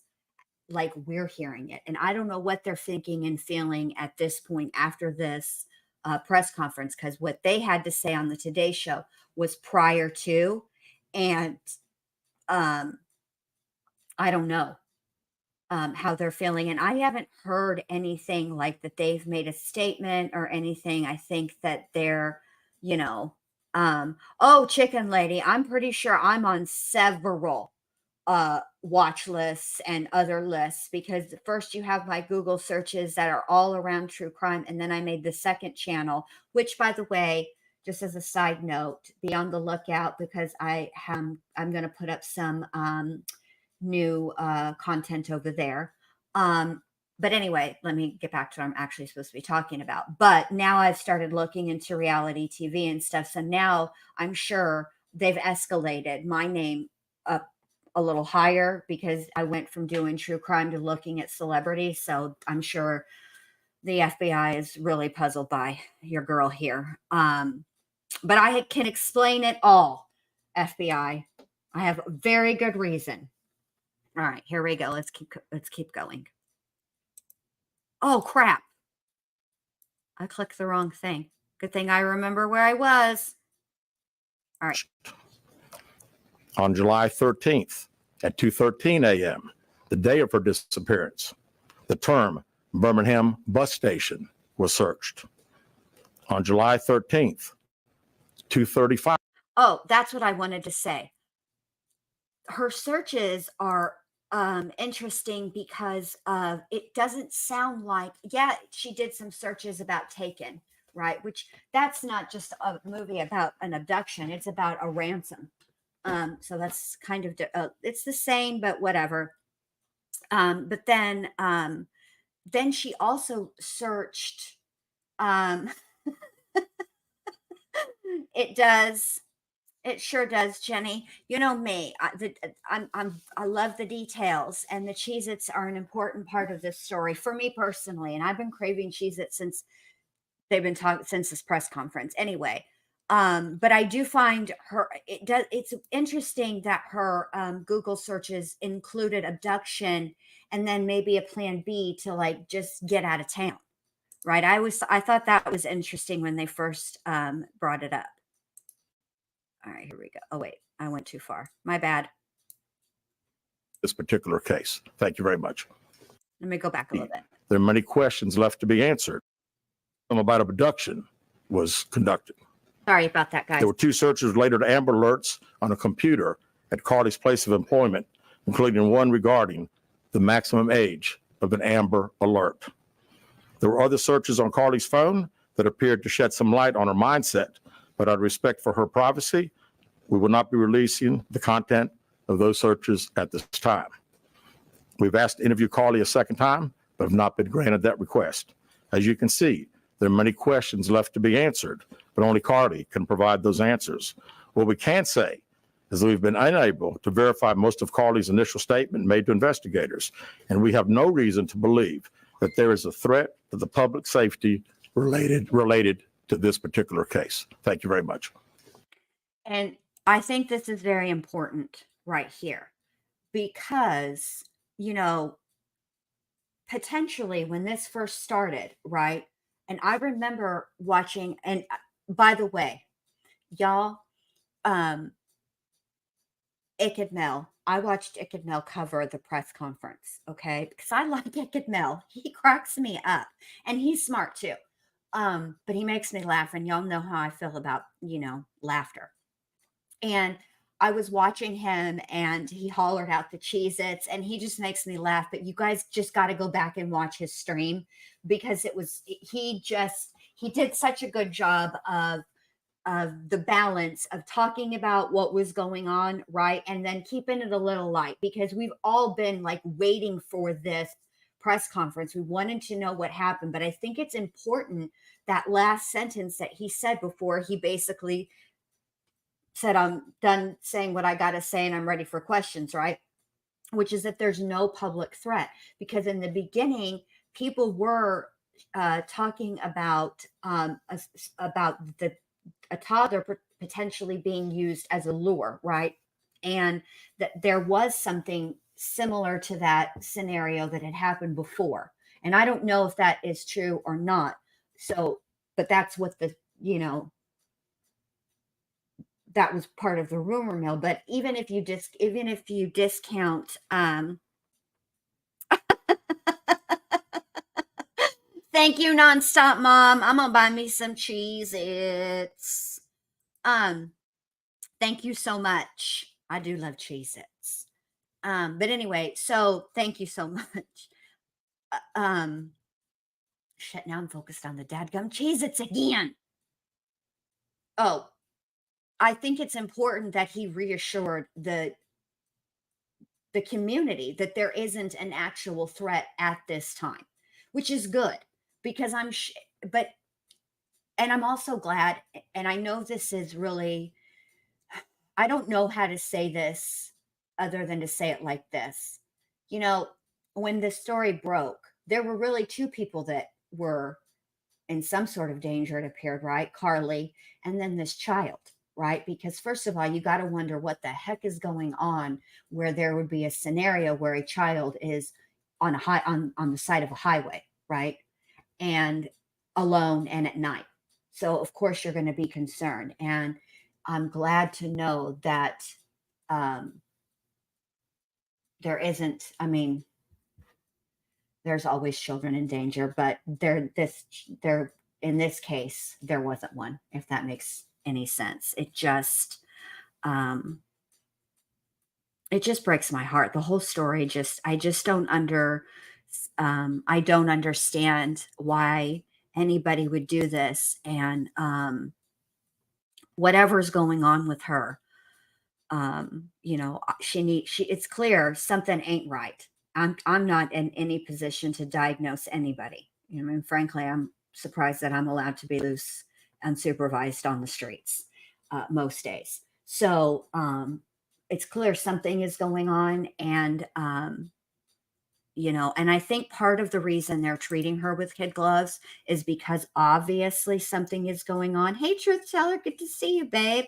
like we're hearing it. And I don't know what they're thinking and feeling at this point after this press conference, because what they had to say on the Today Show was prior to, and I don't know how they're feeling. And I haven't heard anything like that they've made a statement or anything. I think that they're, you know, oh, Chicken Lady, I'm pretty sure I'm on several watch lists and other lists, because first you have my Google searches that are all around true crime, and then I made the second channel, which, by the way, just as a side note, be on the lookout, because I'm going to put up some new content over there. But anyway, let me get back to what I'm actually supposed to be talking about. But now I've started looking into reality TV and stuff. So now I'm sure they've escalated my name up a little higher, because I went from doing true crime to looking at celebrities. So I'm sure the FBI is really puzzled by your girl here. But I can explain it all, FBI. I have a very good reason. All right, here we go. Let's keep going. Oh, crap. I clicked the wrong thing. Good thing I remember where I was. All right. On July 13th at 2:13 a.m., the day of her disappearance, the term Birmingham bus station was searched. On July 13th, 2:35. Oh, that's what I wanted to say. Her searches are interesting because it doesn't sound like, yeah, she did some searches about Taken, right? Which that's not just a movie about an abduction, it's about a ransom. So that's kind of it's the same, but whatever. But then she also searched. It sure does, Jenny. You know me. I love the details, and the Cheez-Its are an important part of this story for me personally. And I've been craving Cheez-Its since they've been talking since this press conference. Anyway, but I do find it's interesting that her Google searches included abduction and then maybe a plan B to like just get out of town. Right. I thought that was interesting when they first brought it up. All right, here we go. Oh, wait, I went too far. My bad. This particular case. Thank you very much. Let me go back a little bit. There are many questions left to be answered. Some about abduction was conducted. Sorry about that, guys. There were 2 searches related to Amber Alerts on a computer at Carlee's place of employment, including one regarding the maximum age of an Amber Alert. There were other searches on Carlee's phone that appeared to shed some light on her mindset, but out of respect for her privacy, we will not be releasing the content of those searches at this time. We've asked to interview Carlee a second time, but have not been granted that request. As you can see, there are many questions left to be answered, but only Carlee can provide those answers. What we can say is that we've been unable to verify most of Carlee's initial statement made to investigators, and we have no reason to believe that there is a threat to the public safety related to this particular case. Thank you very much. And I think this is very important right here, because, you know, potentially when this first started, right? And I remember watching, and by the way, y'all, Iked Mel, I watched Iked Mel cover the press conference, okay? Because I like Iked Mel. He cracks me up, and he's smart too. But he makes me laugh, and y'all know how I feel about, you know, laughter. And I was watching him, and he hollered out the Cheez-Its, and he just makes me laugh. But you guys just got to go back and watch his stream, because he did such a good job of the balance of talking about what was going on, right? And then keeping it a little light, because we've all been like waiting for this press conference. We wanted to know what happened, but I think it's important that last sentence that he said before he basically said, I'm done saying what I got to say and I'm ready for questions, right? Which is that there's no public threat, because in the beginning, people were talking about a toddler potentially being used as a lure, right? And that there was something similar to that scenario that had happened before. And I don't know if that is true or not. So, but that's what that was part of the rumor mill. But even if you discount, thank you, Nonstop Mom. I'm gonna buy me some Cheez-Its. Thank you so much. I do love Cheez-Its. But anyway, so thank you so much. Shit, now I'm focused on the dadgum Cheez-Its again. Oh, I think it's important that he reassured the community that there isn't an actual threat at this time, which is good because but and I'm also glad, and I know this is really, I don't know how to say this other than to say it like this. You know, when this story broke, there were really two people that were in some sort of danger, it appeared, right? Carlee, and then this child, right? Because first of all, you got to wonder what the heck is going on where there would be a scenario where a child is on on the side of a highway, right? And alone and at night. So of course you're going to be concerned. And I'm glad to know that there isn't, I mean, there's always children in danger, but in this case, there wasn't one, if that makes any sense. It just breaks my heart. The whole story I don't understand why anybody would do this. And whatever's going on with her, it's clear something ain't right. I'm not in any position to diagnose anybody. You know, and frankly, I'm surprised that I'm allowed to be loose unsupervised on the streets most days. So it's clear something is going on, and and I think part of the reason they're treating her with kid gloves is because obviously something is going on. Hey, truth teller, good to see you, babe.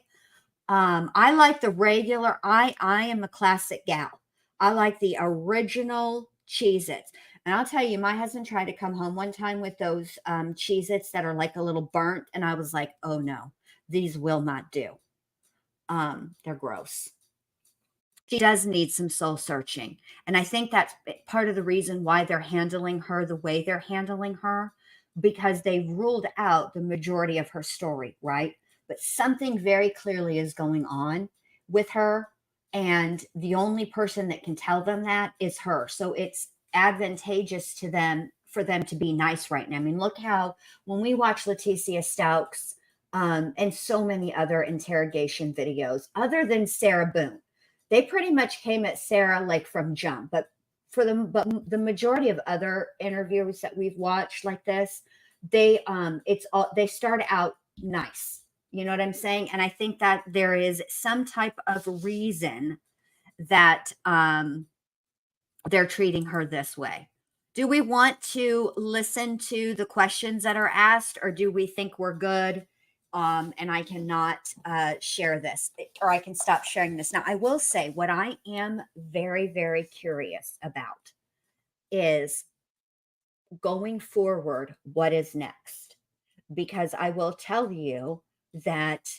I like the regular. I am a classic gal. I like the original Cheez-Its. And I'll tell you, my husband tried to come home one time with those Cheez-Its that are like a little burnt. And I was like, oh no, these will not do. They're gross. She does need some soul searching. And I think that's part of the reason why they're handling her the way they're handling her, because they've ruled out the majority of her story, right? But something very clearly is going on with her. And the only person that can tell them that is her. So it's advantageous to them for them to be nice right now. I mean, look how when we watch Leticia Stokes and so many other interrogation videos, other than Sarah Boone, they pretty much came at Sarah like from jump. But the majority of other interviews that we've watched like this, they start out nice. You know what I'm saying? And I think that there is some type of reason that they're treating her this way. Do we want to listen to the questions that are asked, or do we think we're good? And I cannot share this, or I can stop sharing this. Now, I will say what I am very, very curious about is going forward, what is next? Because I will tell you that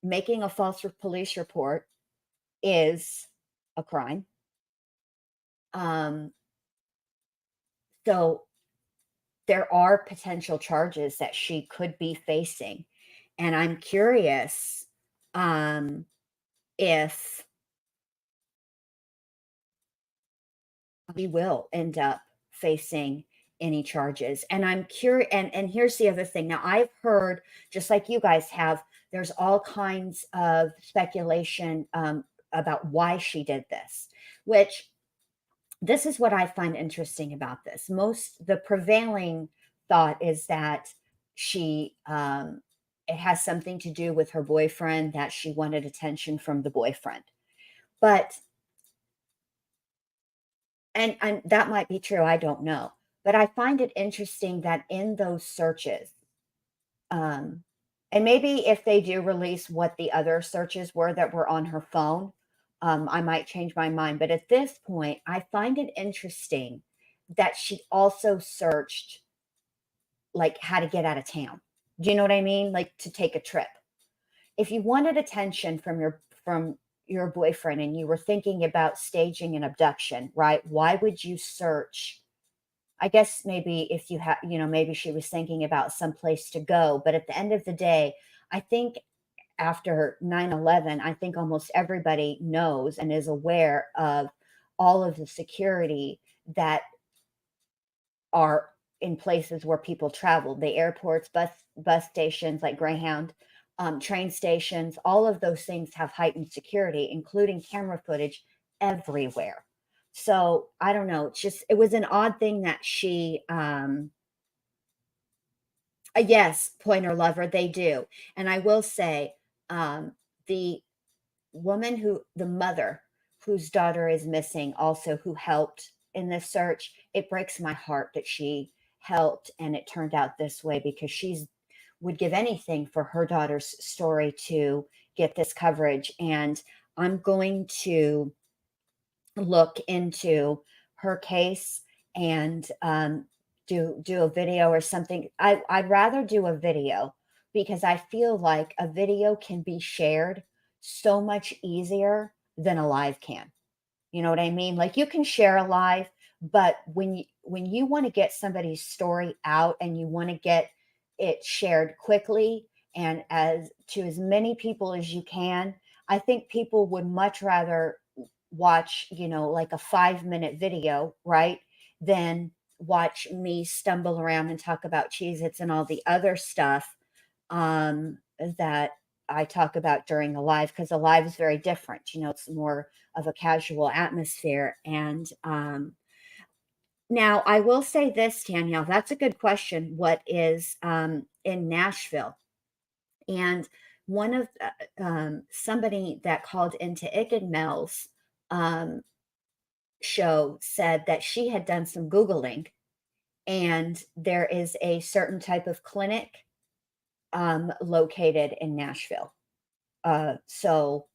making a false police report is a crime. So there are potential charges that she could be facing. And I'm curious if we will end up facing any charges. And I'm curious. And here's the other thing. Now, I've heard, just like you guys have, there's all kinds of speculation about why she did this, which this is what I find interesting about this. The prevailing thought is that she, it has something to do with her boyfriend, that she wanted attention from the boyfriend. But, and that might be true, I don't know. But I find it interesting that in those searches, and maybe if they do release what the other searches were that were on her phone, I might change my mind. But at this point, I find it interesting that she also searched like how to get out of town. Do you know what I mean? Like to take a trip. If you wanted attention from your boyfriend and you were thinking about staging an abduction, right? Why would you search? I guess maybe if you have, maybe she was thinking about some place to go. But at the end of the day, I think after 9/11, I think almost everybody knows and is aware of all of the security that are in places where people travel, the airports, bus stations like Greyhound, train stations. All of those things have heightened security, including camera footage everywhere. So I don't know. It was an odd thing that she, yes, Pointer Lover, they do. And I will say, the the mother whose daughter is missing, also who helped in this search, it breaks my heart that she helped and it turned out this way, because she's would give anything for her daughter's story to get this coverage. And I'm going to look into her case and do a video or something. I'd rather do a video, because I feel like a video can be shared so much easier than a live can. You know what I mean? Like, you can share a live, but when you want to get somebody's story out and you want to get it shared quickly and as many people as you can, I think people would much rather watch, like a 5-minute video, right, than watch me stumble around and talk about Cheez-Its and all the other stuff that I talk about during the live, because the live is very different. It's more of a casual atmosphere. And now I will say this, Danielle, that's a good question. What is in Nashville? And one of somebody that called into Ig Mel's show said that she had done some Googling, and there is a certain type of clinic located in Nashville. So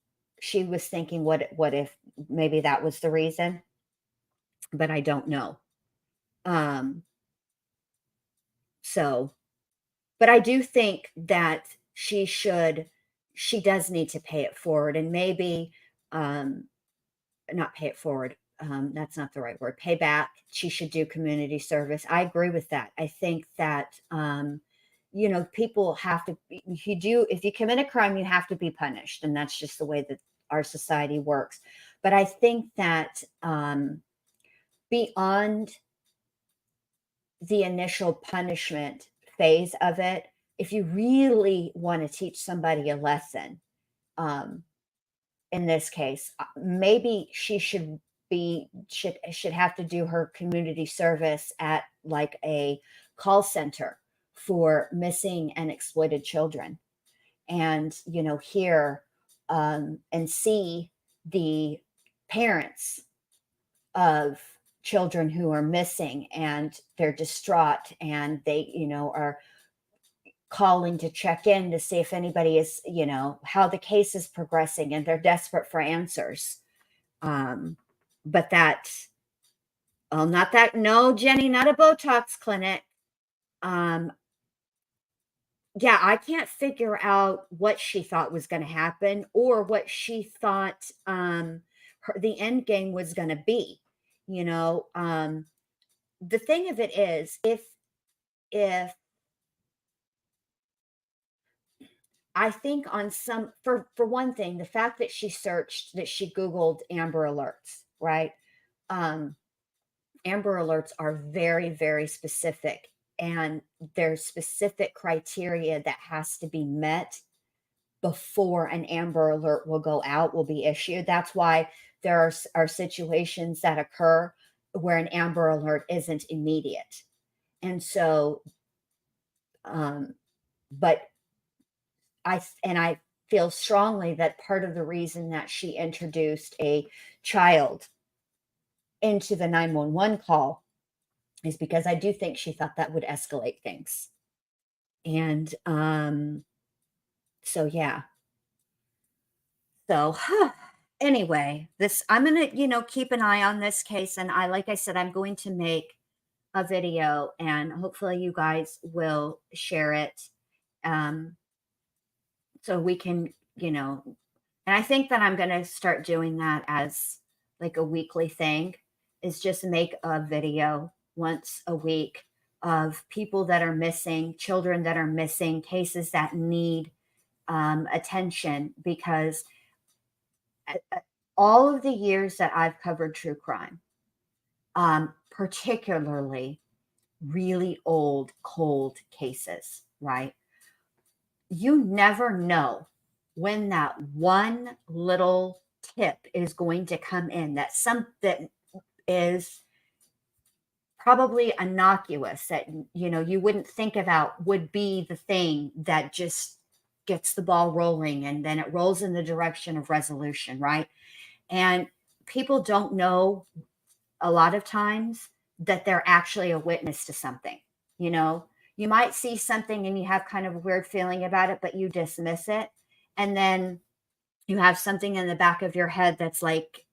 she was thinking, what if maybe that was the reason? But I don't know. But I do think that she does need to pay it forward, and maybe not pay it forward. That's not the right word. Pay back. She should do community service. I agree with that. I think that, people have to, if you commit a crime, you have to be punished. And that's just the way that our society works. But I think that beyond the initial punishment phase of it, if you really want to teach somebody a lesson, in this case, maybe she should have to do her community service at like a call center for missing and exploited children, and hear and see the parents of children who are missing, and they're distraught, and they are calling to check in to see if anybody is, how the case is progressing, and they're desperate for answers. But no, Jenny, not a Botox clinic. Yeah, I can't figure out what she thought was going to happen, or what she thought the end game was going to be. The thing of it is, if I think for one thing, the fact that she Googled Amber Alerts, right? Amber Alerts are very, very specific, and there's specific criteria that has to be met before an Amber Alert will be issued. That's why there are situations that occur where an Amber Alert isn't immediate. And so, but I feel strongly that part of the reason that she introduced a child into the 911 call is because I do think she thought that would escalate things. And so, yeah. So anyway, I'm going to, keep an eye on this case. And like I said, I'm going to make a video, and hopefully you guys will share it. So we can, and I think that I'm going to start doing that as like a weekly thing, is just make a video once a week of people that are missing, children that are missing, cases that need attention, because all of the years that I've covered true crime, particularly really old, cold cases, right? You never know when that one little tip is going to come in, that something is probably innocuous, that you wouldn't think about would be the thing that just gets the ball rolling, and then it rolls in the direction of resolution, right? And people don't know a lot of times that they're actually a witness to something. You might see something and you have kind of a weird feeling about it, but you dismiss it, and then you have something in the back of your head that's like,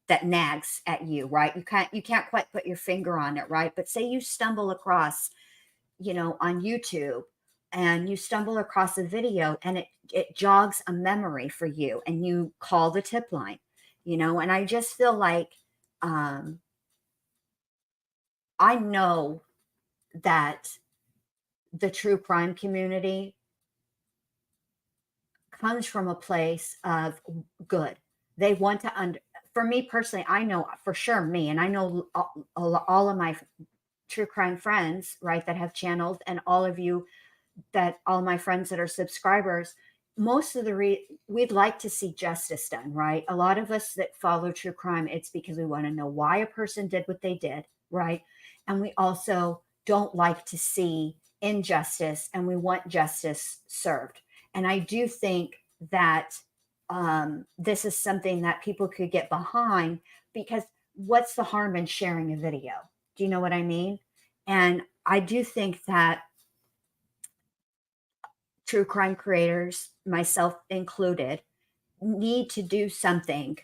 that nags at you, right? You can't quite put your finger on it, right? But say you stumble across, on YouTube, and you stumble across a video, and it jogs a memory for you, and you call the tip line, and I just feel like, I know that the true crime community comes from a place of good. They want to for me personally, I know for sure me, and I know all of my true crime friends, right, that have channels, and all of you, that all my friends that are subscribers, most of we'd like to see justice done, right? A lot of us that follow true crime, it's because we want to know why a person did what they did, right? And we also don't like to see injustice, and we want justice served. And I do think that this is something that people could get behind, because what's the harm in sharing a video? Do you know what I mean? And I do think that true crime creators, myself included, need to do something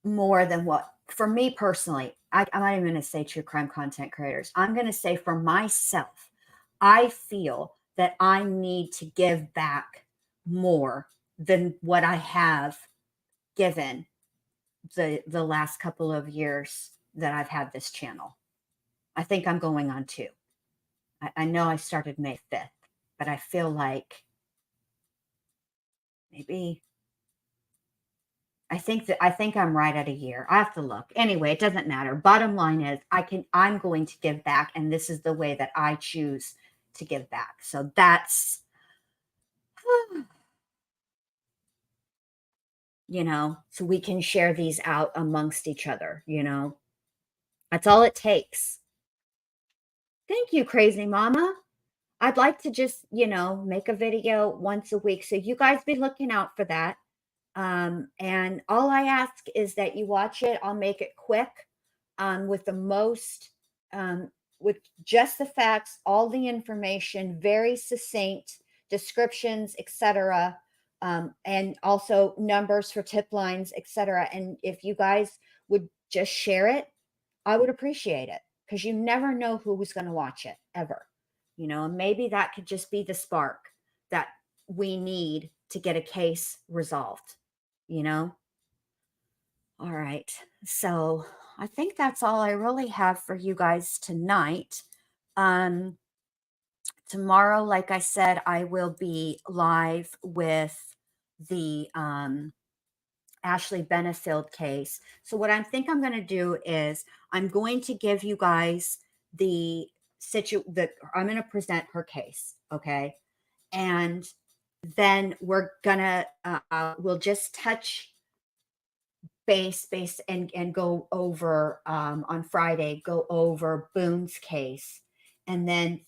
more than what, for me personally, I'm not even going to say true crime content creators. I'm going to say for myself, I feel that I need to give back more than what I have given the last couple of years that I've had this channel. I think I'm going on 2. I know I started May 5th, but I feel like maybe I think I'm right at a year. I have to look. Anyway, it doesn't matter. Bottom line is I'm going to give back, and this is the way that I choose to give back. So that's so we can share these out amongst each other, That's all it takes. Thank you, Crazy Mama. I'd like to just, make a video once a week. So you guys be looking out for that. And all I ask is that you watch it. I'll make it quick, with the most, with just the facts, all the information, very succinct descriptions, etc. And also numbers for tip lines, etc. And if you guys would just share it, I would appreciate it, because you never know who's going to watch it ever. And maybe that could just be the spark that we need to get a case resolved. All right. So I think that's all I really have for you guys tonight. Tomorrow, like I said, I will be live with the Ashley Benefield case. So what I think I'm going to do is I'm going to give you guys I'm going to present her case. Okay. And then we're gonna we'll just touch base and go over on Friday, go over Boone's case, and then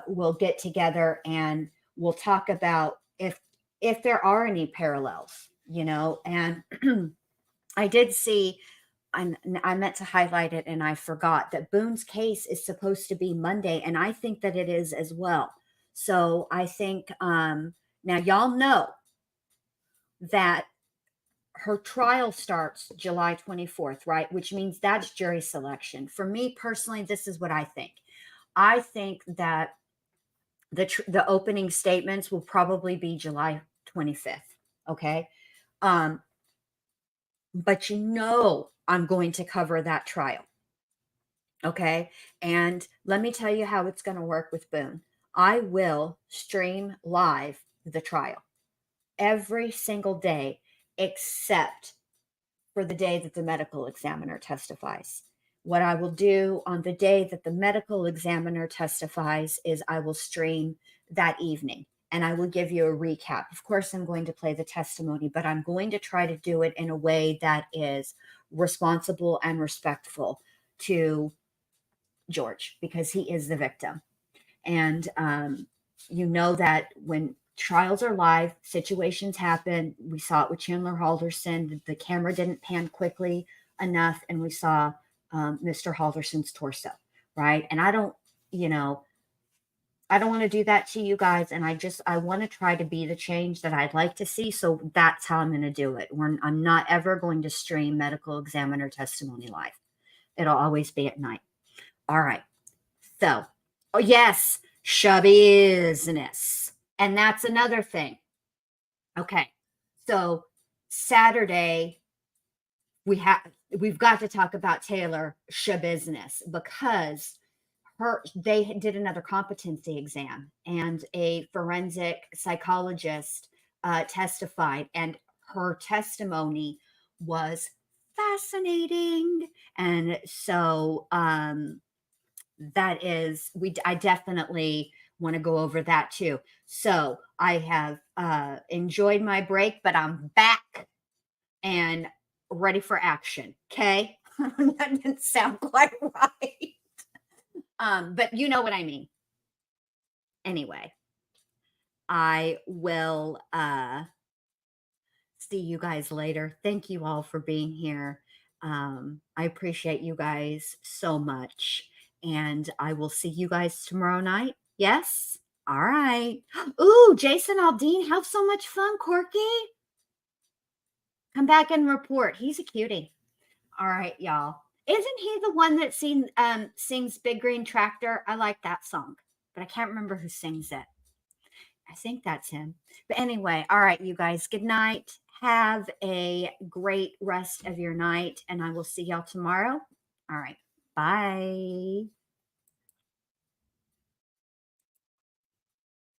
we'll get together and we'll talk about if there are any parallels, and I did see, I meant to highlight it and I forgot that Boone's case is supposed to be Monday, and I think that it is as well. So I think now y'all know that her trial starts July 24th, right? Which means that's jury selection. For me personally, this is what I think. I think that the opening statements will probably be July 25th. Okay. But I'm going to cover that trial. Okay. And let me tell you how it's going to work with Boone. I will stream live the trial every single day except for the day that the medical examiner testifies. What I will do on the day that the medical examiner testifies is I will stream that evening and I will give you a recap. Of course, I'm going to play the testimony, but I'm going to try to do it in a way that is responsible and respectful to George because he is the victim. And you know that when trials are live, situations happen. We saw it with Chandler Halderson. The camera didn't pan quickly enough, and we saw Mr. Halderson's torso, right? And I don't want to do that to you guys. And I want to try to be the change that I'd like to see. So that's how I'm going to do it. I'm not ever going to stream medical examiner testimony live. It'll always be at night. All right. So, oh yes, business. And that's another thing. Okay. So Saturday, we've got to talk about Taylor business because they did another competency exam and a forensic psychologist testified, and her testimony was fascinating. And so that is, I definitely want to go over that too. So I have enjoyed my break, but I'm back and ready for action. Okay. That didn't sound quite right. But you know what I mean. Anyway, I will see you guys later. Thank you all for being here. I appreciate you guys so much. And I will see you guys tomorrow night. Yes? All right. Ooh, Jason Aldean, have so much fun, Corky. Come back and report. He's a cutie. All right, y'all. Isn't he the one that sings Big Green Tractor? I like that song, but I can't remember who sings it. I think that's him. But anyway, all right, you guys, good night. Have a great rest of your night, and I will see y'all tomorrow. All right, bye.